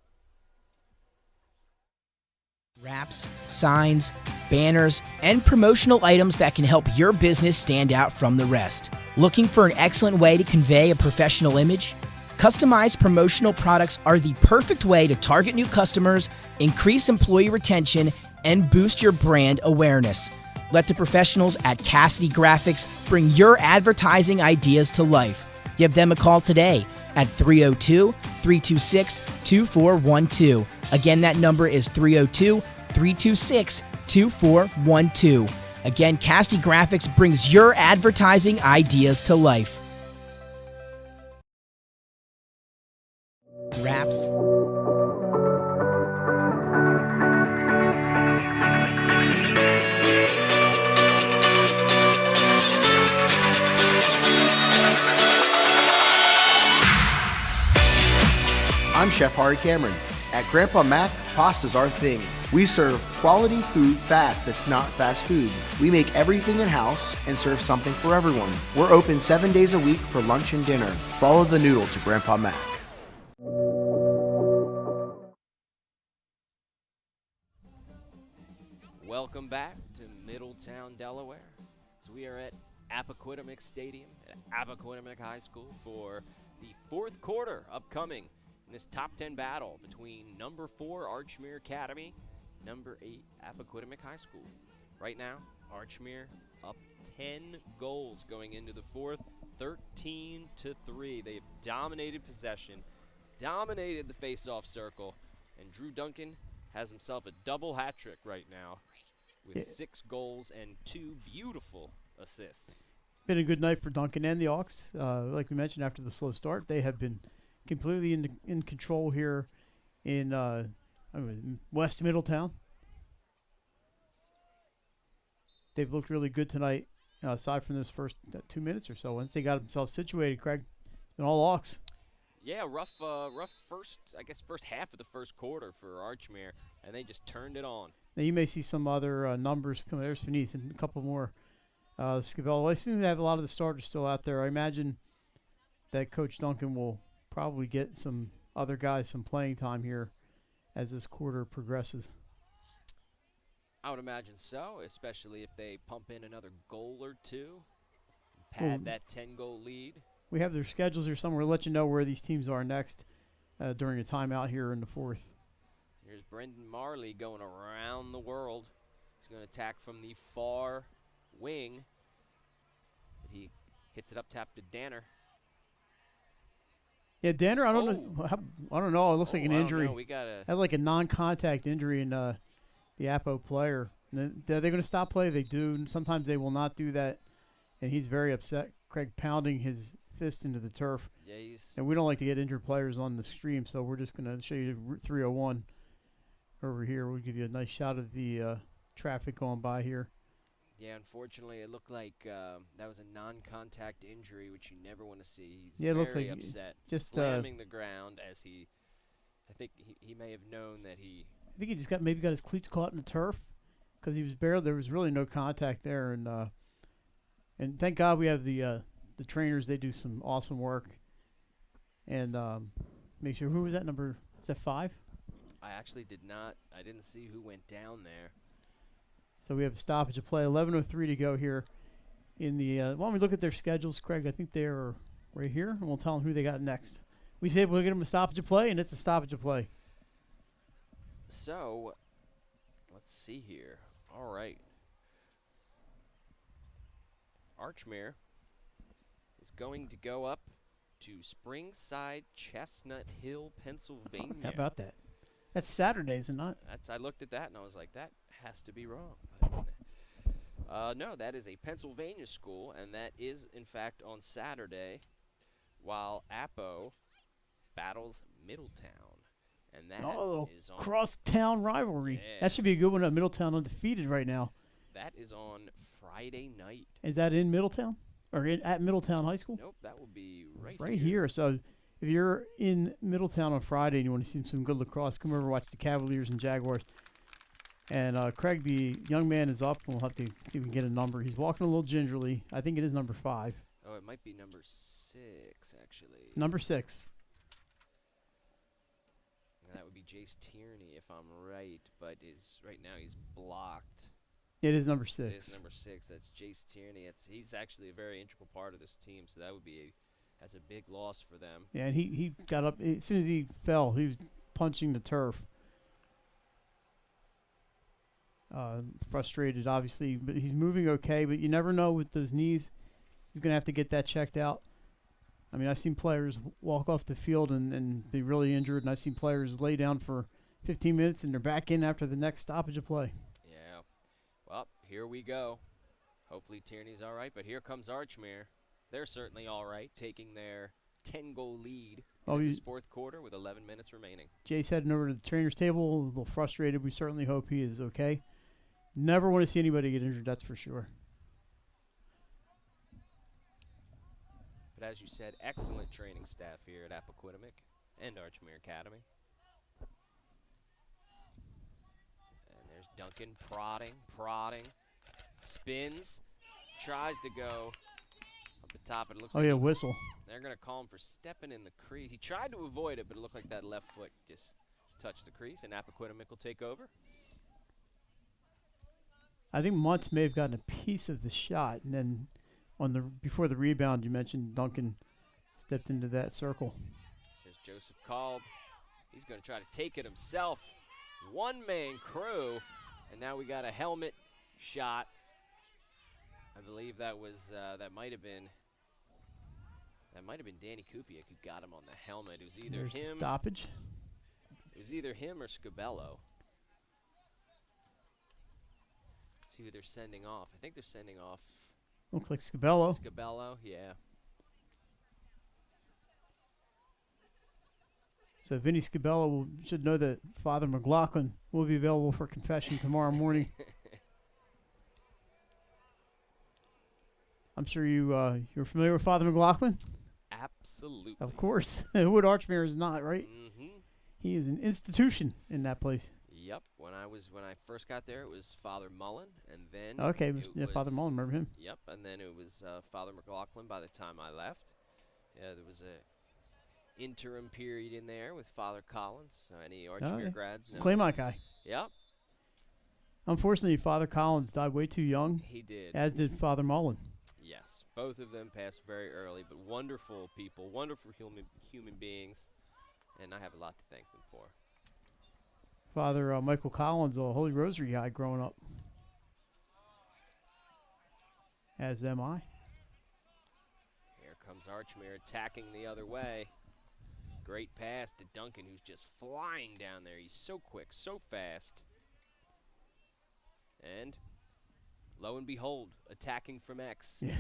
Wraps, signs, banners, and promotional items that can help your business stand out from the rest. Looking for an excellent way to convey a professional image? Customized promotional products are the perfect way to target new customers, increase employee retention, and boost your brand awareness. Let the professionals at Cassidy Graphics bring your advertising ideas to life. Give them a call today at 302-326-2412. Again, that number is 302-326-2412. Again, Cassidy Graphics brings your advertising ideas to life. Wraps. I'm Chef Hari Cameron. At Grandpa Mac, pasta's our thing. We serve quality food fast that's not fast food. We make everything in-house and serve something for everyone. We're open 7 days a week for lunch and dinner. Follow the noodle to Grandpa Mac. Welcome back to Middletown, Delaware. So we are at Appoquinimink Stadium at Appoquinimink High School for the fourth quarter upcoming in this top 10 battle between number 4 Acrhmere Academy, number 8 Appoquinimink High School. Right now, Acrhmere up 10 goals going into the fourth, 13-3. They have dominated possession, dominated the face-off circle, and Drew Duncan has himself a double hat trick right now with 6 goals and 2 beautiful assists. Been a good night for Duncan and the Auks. Like we mentioned, after the slow start, they have been completely in control here in West Middletown. they've looked really good tonight, aside from those first 2 minutes or so. Once they got themselves situated, Craig, it's been all Hawks. Yeah, rough first, I guess, first half of the first quarter for Acrhmere, and they just turned it on. Now you may see some other numbers coming. There's Finis and a couple more. Scabello. I seem to have a lot of the starters still out there. I imagine that Coach Duncan will probably get some other guys some playing time here as this quarter progresses. I would imagine so, especially if they pump in another goal or two, pad that 10-goal lead. We have their schedules here somewhere. We'll let you know where these teams are next during a timeout here in the fourth. Here's Brendan Marley going around the world. He's going to attack from the far wing. He hits it up top to Danner. Yeah, Danner, I don't know. I don't know. It looks like an injury. We got had like a non-contact injury in the Appo player. Are they going to stop play? They do. Sometimes they will not do that, and he's very upset. Craig pounding his fist into the turf. Yeah, and we don't like to get injured players on the stream, so we're just going to show you 301 over here. We'll give you a nice shot of the traffic going by here. Yeah, unfortunately, it looked like that was a non-contact injury, which you never want to see. He's it very looks like upset, just slamming the ground as he. I think he may have known that he. I think he just maybe got his cleats caught in the turf because he was barely. There was really no contact there, and thank God we have the trainers. They do some awesome work, and make sure who was that number? Is that 5? I actually did not. I didn't see who went down there. So we have a stoppage of play. 11:03 to go here in the. Why don't we look at their schedules, Craig? I think they're right here, and we'll tell them who they got next. We say we'll get them a stoppage of play, and it's a stoppage of play. So, let's see here. All right. Acrhmere is going to go up to Springside Chestnut Hill, Pennsylvania. How about that? That's Saturday, is it not? I looked at that and I was like, that has to be wrong. No, that is a Pennsylvania school, and that is, in fact, on Saturday, while Appo battles Middletown. And that is on cross-town rivalry. Yeah. That should be a good one. Middletown undefeated right now. That is on Friday night. Is that in Middletown? Or at Middletown High School? Nope, that will be right here. So if you're in Middletown on Friday and you want to see some good lacrosse, come over and watch the Cavaliers and Jaguars. And Craig, the young man, is up. We'll have to see if we can get a number. He's walking a little gingerly. I think it is number 5. Oh, it might be number 6, actually. Number 6. That would be Jace Tierney, if I'm right. But right now he's blocked. It is number 6. It is number 6. That's Jace Tierney. He's actually a very integral part of this team, so that would be that's a big loss for them. Yeah, and he got up as soon as he fell. He was punching the turf. Frustrated, obviously, but he's moving okay. But you never know with those knees. He's going to have to get that checked out. I mean, I've seen players walk off the field and be really injured, and I've seen players lay down for 15 minutes and they're back in after the next stoppage of play. Yeah. Well, here we go. Hopefully Tierney's all right, but here comes Acrhmere. They're certainly all right, taking their 10-goal lead in this fourth quarter with 11 minutes remaining. Jay's heading over to the trainer's table, a little frustrated. We certainly hope he is okay. Never want to see anybody get injured, that's for sure. But as you said, excellent training staff here at Appoquinimink and Acrhmere Academy. And there's Duncan prodding, spins, tries to go up the top. It looks like whistle. They're going to call him for stepping in the crease. He tried to avoid it, but it looked like that left foot just touched the crease, and Appoquinimink will take over. I think Muntz may have gotten a piece of the shot, and then before the rebound, you mentioned Duncan stepped into that circle. There's Joseph Kolb. He's going to try to take it himself. One-man crew, and now we got a helmet shot. I believe that was that might have been Danny Kupiak who got him on the helmet. It was either There's him. The stoppage. It was either him or Scabello. Let's see who they're sending off. I think they're sending off. Looks like Scabello. Scabello, yeah. So Vinny Scabello should know that Father McLaughlin will be available for confession tomorrow morning. I'm sure you're familiar with Father McLaughlin. Absolutely. Of course. Wood Archmere is not, right? Mm-hmm. He is an institution in that place. Yep. When I first got there, it was Father Mullen, and then Okay, Father Mullen, remember him? Yep, and then it was Father McLaughlin by the time I left. Yeah, there was a interim period in there with Father Collins. So any Archmere grads know? Claymont guy. Yep. Unfortunately, Father Collins died way too young. He did. As did Father Mullen. Yes, both of them passed very early, but wonderful people, wonderful human beings, and I have a lot to thank them for. Father Michael Collins, a Holy Rosary guy growing up. As am I. Here comes Acrhmere attacking the other way. Great pass to Duncan, who's just flying down there. He's so quick, so fast. And lo and behold, attacking from X. Yeah.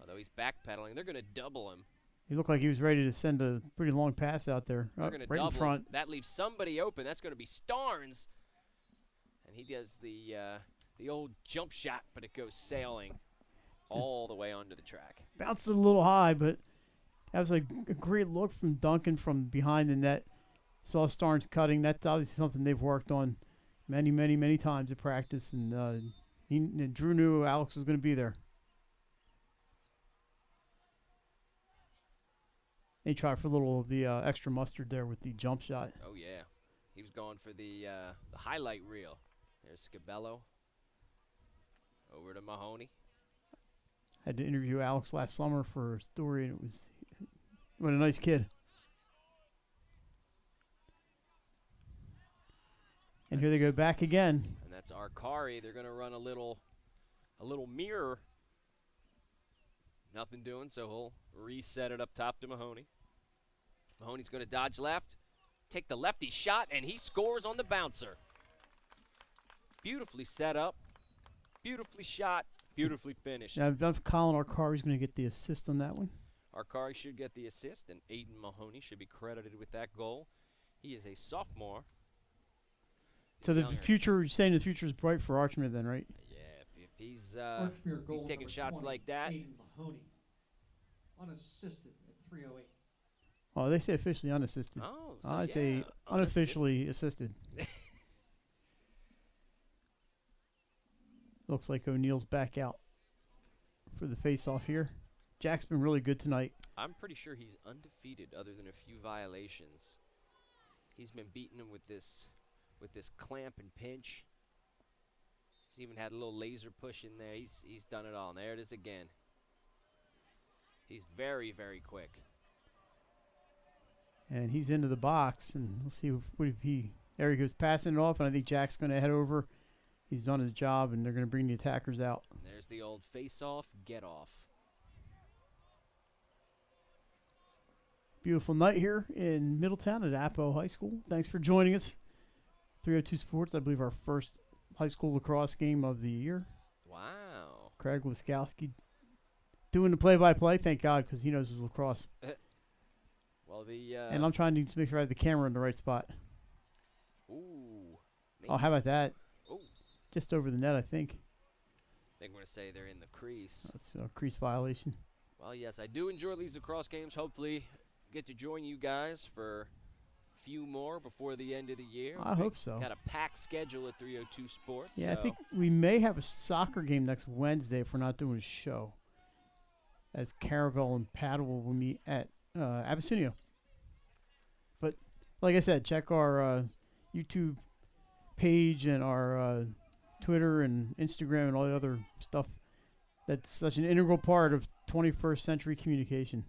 Although he's backpedaling, they're going to double him. He looked like he was ready to send a pretty long pass out there. They're going to right double in front. him. That leaves somebody open. That's going to be Starnes. And he does the old jump shot, but it goes sailing all the way onto the track. Bounced it a little high, but that was like a great look from Duncan from behind the net. Saw Starnes cutting. That's obviously something they've worked on many times at practice, and Drew knew Alex was going to be there. They tried for a little of the extra mustard there with the jump shot. Oh yeah, he was going for the highlight reel. There's Scabello over to Mahoney. Had to interview Alex last summer for a story, and it was what a nice kid. And here they go back again. And that's Arcari. They're going to run a little mirror. Nothing doing, so he'll reset it up top to Mahoney. Mahoney's going to dodge left, take the lefty shot, and he scores on the bouncer. Beautifully set up, beautifully shot, beautifully finished. Yeah, Colin Arcari's going to get the assist on that one. Arcari should get the assist, and Aiden Mahoney should be credited with that goal. He is a sophomore. So the future, you're saying the future is bright for Acrhmere then, right? Yeah, if he's taking shots 20, like that. Aiden Mahoney, unassisted at 3:08. Oh, they say officially unassisted. Oh, so I'd say unofficially assisted. Looks like O'Neill's back out for the face-off here. Jack's been really good tonight. I'm pretty sure he's undefeated other than a few violations. He's been beating him with this clamp and pinch. He's even had a little laser push in there. He's done it all. And there it is again. He's very quick. And he's into the box, and we'll see if he. There he goes, passing it off, and I think Jack's going to head over. He's done his job, and they're going to bring the attackers out. And there's the old face-off, get-off. Beautiful night here in Middletown at Appo High School. Thanks for joining us. 302 Sports, I believe our first high school lacrosse game of the year. Wow. Craig Liskowski doing the play-by-play. Thank God, because he knows his lacrosse. Well, and I'm trying to make sure I have the camera in the right spot. Ooh. Oh, how about that? Ooh. Just over the net, I think. I think we're going to say they're in the crease. That's a crease violation. Well, yes, I do enjoy these lacrosse games. Hopefully get to join you guys for a few more before the end of the year. I hope so. Got a packed schedule at 302 Sports. Yeah, so. I think we may have a soccer game next Wednesday if we're not doing a show. As Caravel and Paddle will meet at Abyssinia. But like I said, check our YouTube page and our Twitter and Instagram and all the other stuff. That's such an integral part of 21st century communication.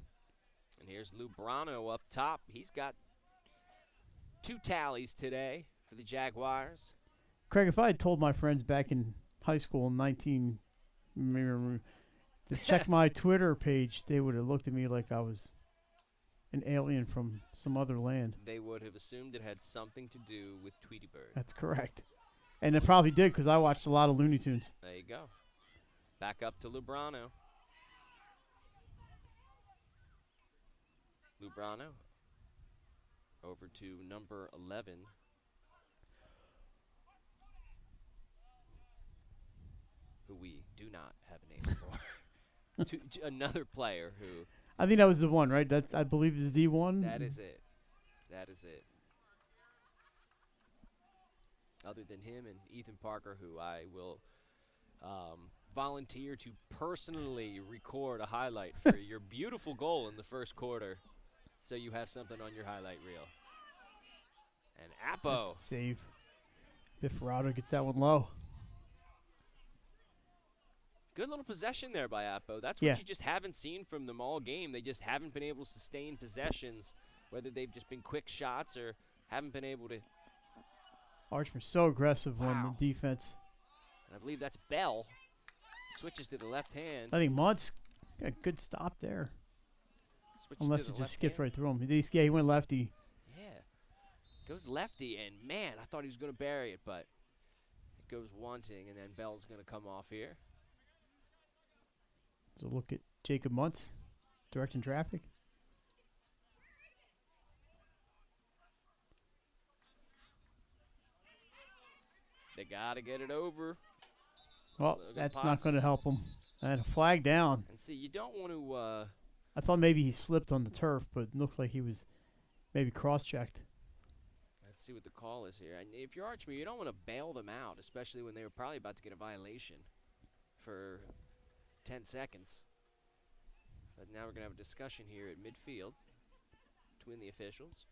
And here's Lubrano up top. He's got 2 tallies today for the Jaguars. Craig, if I had told my friends back in high school in to check my Twitter page, they would have looked at me like I was an alien from some other land. They would have assumed it had something to do with Tweety Bird. That's correct. And it probably did because I watched a lot of Looney Tunes. There you go. Back up to Lubrano. Lubrano over to number 11. Who we do not have a name for. to another player who. I think that was the one, right? That I believe is the one. That is it. That is it. Other than him and Ethan Parker, who I will volunteer to personally record a highlight for your beautiful goal in the first quarter, so you have something on your highlight reel. And Appo. Save. If Ferrado gets that one low. Good little possession there by Appo. That's what you just haven't seen from them all game. They just haven't been able to sustain possessions, whether they've just been quick shots or haven't been able to. Archmere's so aggressive on the defense. And I believe that's Bell. Switches to the left hand. I think Mont's got a good stop there. Switches Unless to it the just skipped hand. right through him. He went lefty. Yeah. Goes lefty, and man, I thought he was going to bury it, but it goes wanting, and then Bell's going to come off here. So look at Jacob Muntz directing traffic. They got to get it over. Well, that's not going to help him. I had a flag down. And see, you don't want to. I thought maybe he slipped on the turf, but it looks like he was maybe cross-checked. Let's see what the call is here. And if you're Acrhmere, you don't want to bail them out, especially when they were probably about to get a violation for 10 seconds. But now we're going to have a discussion here at midfield between the officials.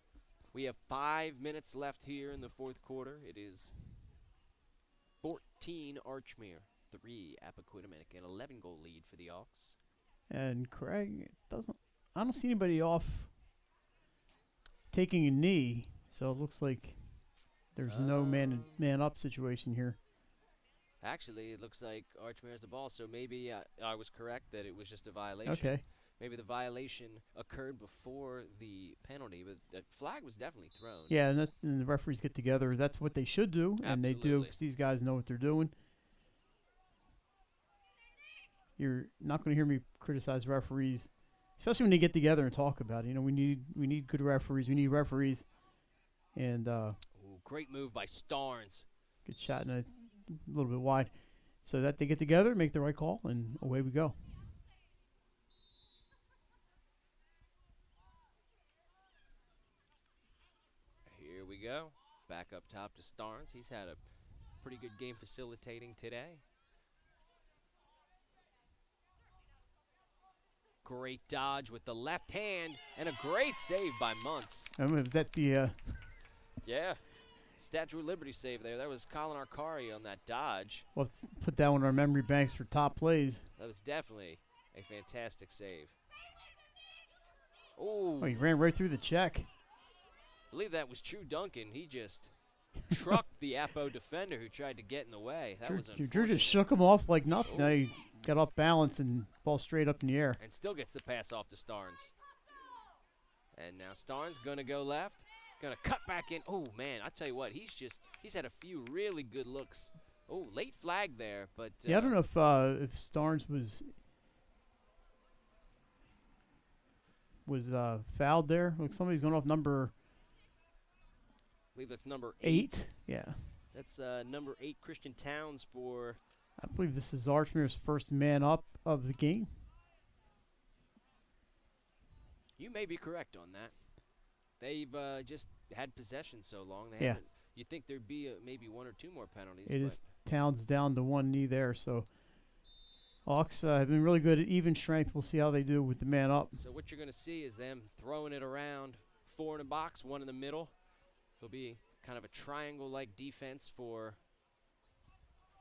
We have 5 minutes left here in the fourth quarter. It is 14 Acrhmere, 3 Appoquinimink, an 11-goal lead for the Auks. And Craig I don't see anybody off taking a knee, so it looks like there's no man up situation here. Actually, it looks like Acrhmere has the ball, so maybe I was correct that it was just a violation. Okay. Maybe the violation occurred before the penalty, but the flag was definitely thrown. Yeah, and the referees get together. That's what they should do, and they do, because these guys know what they're doing. You're not going to hear me criticize referees, especially when they get together and talk about it. You know, we need good referees. We need referees. And Ooh, great move by Starnes. Good shot, and a little bit wide. So that they get together, make the right call, and away we go. Here we go. Back up top to Starnes. He's had a pretty good game facilitating today. Great dodge with the left hand, and a great save by Muntz. Was that the... Yeah. Statue of Liberty save there. That was Colin Arcari on that dodge. We'll put that one on our memory banks for top plays. That was definitely a fantastic save. Ooh. Oh, he ran right through the check. I believe that was True Duncan. He just trucked the Appo defender who tried to get in the way. That was unfortunate. Drew just shook him off like nothing. Ooh. Now he got off balance and ball straight up in the air. And still gets the pass off to Starnes. And now Starnes going to go left. Going to cut back in. Oh, man, I tell you what, he's had a few really good looks. Oh, late flag there, but... yeah, I don't know if Starnes was fouled there. Looks somebody's going off number... I believe that's number 8. Yeah. That's number 8, Christian Towns for... I believe this is Archmere's first man up of the game. You may be correct on that. They've just had possession so long. They haven't. You'd think there'd be maybe 1 or 2 more penalties. It is Towns down to 1 knee there, so Hawks have been really good at even strength. We'll see how they do with the man up. So what you're going to see is them throwing it around, 4 in a box, 1 in the middle. There'll be kind of a triangle-like defense for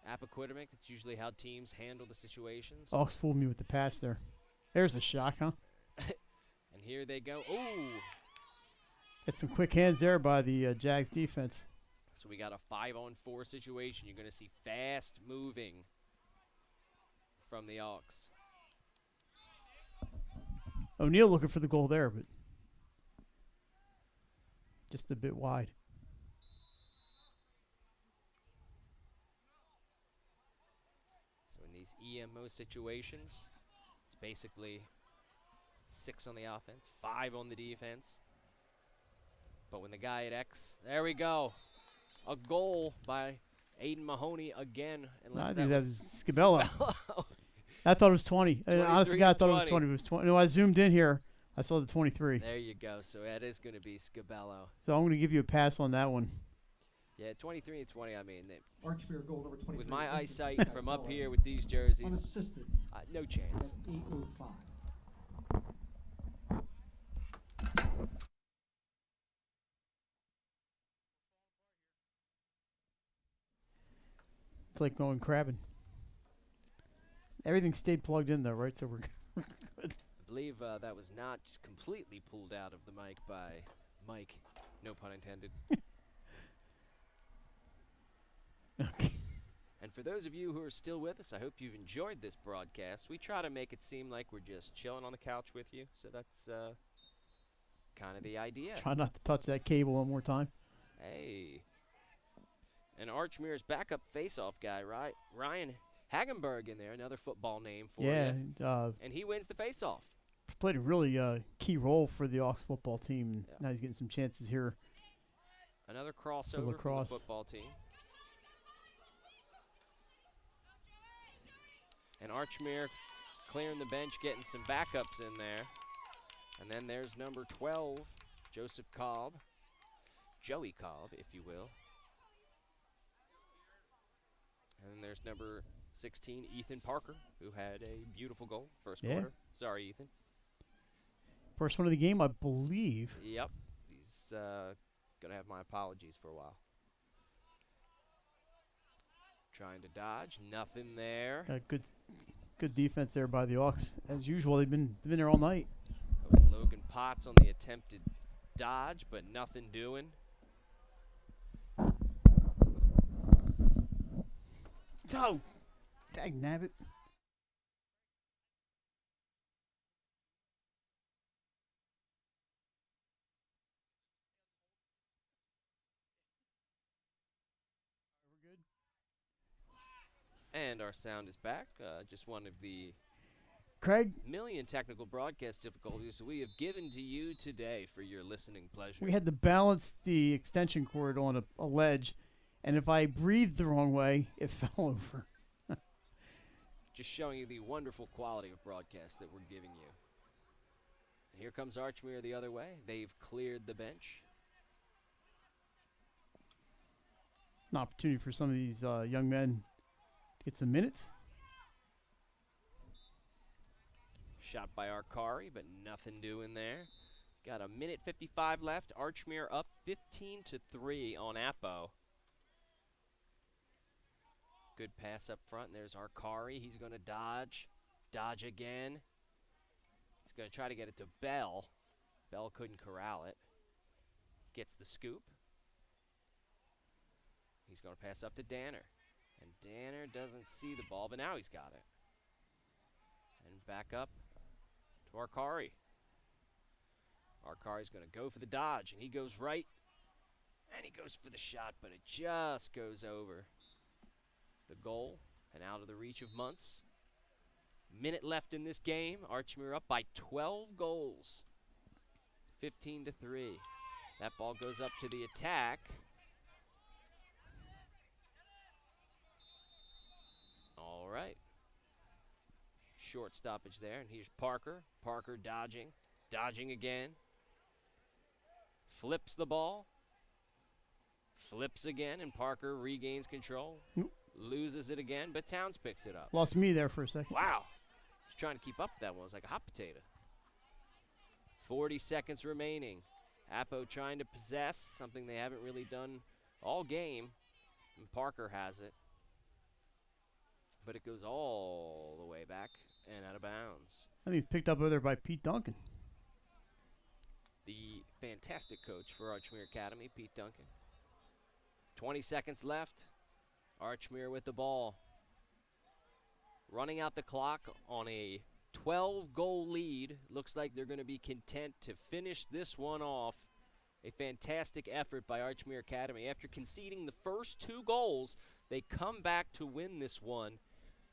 Appoquinimink. That's usually how teams handle the situations. Hawks fooled me with the pass there. There's the shot, huh? And here they go. Ooh! Got some quick hands there by the Jags defense. So we got a 5-on-4 situation. You're going to see fast moving from the Auks. O'Neal looking for the goal there, but just a bit wide. So in these EMO situations, it's basically 6 on the offense, 5 on the defense. But when the guy at X, there we go. A goal by Aiden Mahoney again. I think that was Scabella. I thought it was 20. Honestly, God, I thought it was 20. 20. It was 20. No, I zoomed in here. I saw the 23. There you go. So that is going to be Scabello. So I'm going to give you a pass on that one. Yeah, 23 and 20. I mean, Archmere goal number 23. with my eyesight from up here with these jerseys, Unassisted. no chance. 8:05. It's like going crabbing. Everything stayed plugged in though, right? So we're good. I believe that was not just completely pulled out of the mic by Mike. No pun intended. Okay. And for those of you who are still with us, I hope you've enjoyed this broadcast. We try to make it seem like we're just chilling on the couch with you, so that's kind of the idea. Try not to touch that cable one more time. Hey. And Acrhmere's backup face-off guy, right? Ryan Hagenberg in there, another football name for you. And he wins the face-off. Played a really key role for the Ox football team. Yeah. Now he's getting some chances here. Another crossover for the football team. And Acrhmere clearing the bench, getting some backups in there. And then there's number 12, Joseph Cobb. Joey Cobb, if you will. And then there's number 16, Ethan Parker, who had a beautiful goal first quarter. Sorry, Ethan. First one of the game, I believe. Yep. He's going to have my apologies for a while. Trying to dodge. Nothing there. Good defense there by the Ox. As usual, they've been there all night. That was Logan Potts on the attempted dodge, but nothing doing. Oh, dang nabbit. We're good. And our sound is back. Just one of the Craig, million technical broadcast difficulties we have given to you today for your listening pleasure. We had to balance the extension cord on a ledge, and if I breathed the wrong way, it fell over. Just showing you the wonderful quality of broadcast that we're giving you. And here comes Acrhmere the other way. They've cleared the bench. An opportunity for some of these young men to get some minutes. Shot by Arcari, but nothing doing there. Got a minute 55 left. Acrhmere up 15-3 on Appo. Good pass up front. And there's Arcari. He's going to dodge. Dodge again. He's going to try to get it to Bell. Bell couldn't corral it. Gets the scoop. He's going to pass up to Danner. And Danner doesn't see the ball, but now he's got it. And back up to Arcari. Arcari's going to go for the dodge, and he goes right. And he goes for the shot, but it just goes over the goal and out of the reach of Muntz. Minute left in this game. Acrhmere up by 12 goals. 15-3. That ball goes up to the attack. All right. Short stoppage there, and here's Parker. Parker dodging. Dodging again. Flips the ball. Flips again, and Parker regains control. Loses it again, but Towns picks it up. Lost me there for a second. Wow. He's trying to keep up that one. It was like a hot potato. 40 seconds remaining. Appo trying to possess, something they haven't really done all game. And Parker has it. But it goes all the way back and out of bounds. I think picked up over there by Pete Duncan. The fantastic coach for Acrhmere Academy, Pete Duncan. 20 seconds left. Acrhmere with the ball. Running out the clock on a 12-goal lead. Looks like they're going to be content to finish this one off. A fantastic effort by Acrhmere Academy. After conceding the first 2 goals, they come back to win this one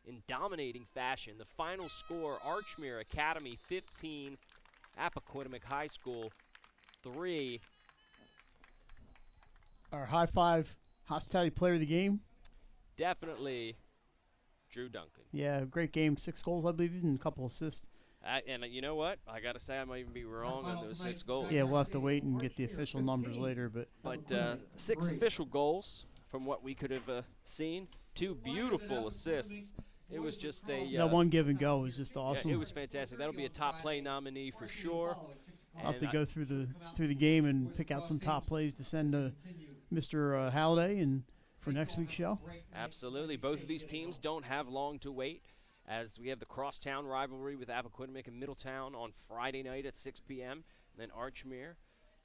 in dominating fashion. The final score, Acrhmere Academy 15, Appoquinimink High School 3. Our high five hospitality player of the game. Definitely Drew Duncan. Yeah, great game. 6 goals, I believe, and a couple assists. And you know what? I got to say I might even be wrong on those 6 goals. Yeah, we'll have to wait and get the official numbers later. But 6 official goals from what we could have seen. 2 beautiful assists. It was just a... that one give and go was just awesome. Yeah, it was fantastic. That'll be a top play nominee for sure. I'll have to go through the game and pick out some top plays to send to Mr. Halliday and for next week's show. Absolutely. Both of these teams don't have long to wait, as we have the crosstown rivalry with Appoquinimink and Middletown on Friday night at 6 p.m. And then Acrhmere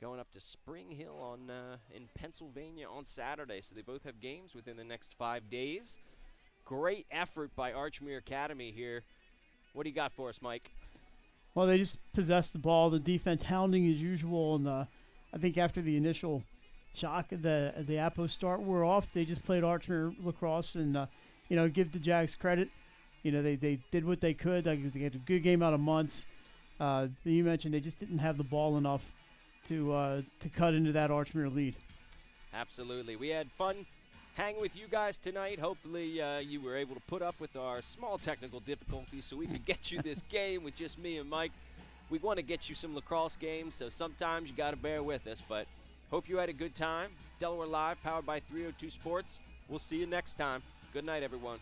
going up to Spring Hill in Pennsylvania on Saturday. So they both have games within the next 5 days. Great effort by Acrhmere Academy here. What do you got for us, Mike? Well, they just possessed the ball. The defense hounding as usual, and I think after the initial shock of the Appo start wore off, they just played Acrhmere lacrosse, and give the Jags credit. They did what they could. They had a good game out of Muntz. You mentioned they just didn't have the ball enough to cut into that Acrhmere lead. Absolutely. We had fun hanging with you guys tonight. Hopefully you were able to put up with our small technical difficulties so we could get you this game with just me and Mike. We want to get you some lacrosse games, so sometimes you got to bear with us, but hope you had a good time. Delaware Live, powered by 302 Sports. We'll see you next time. Good night, everyone.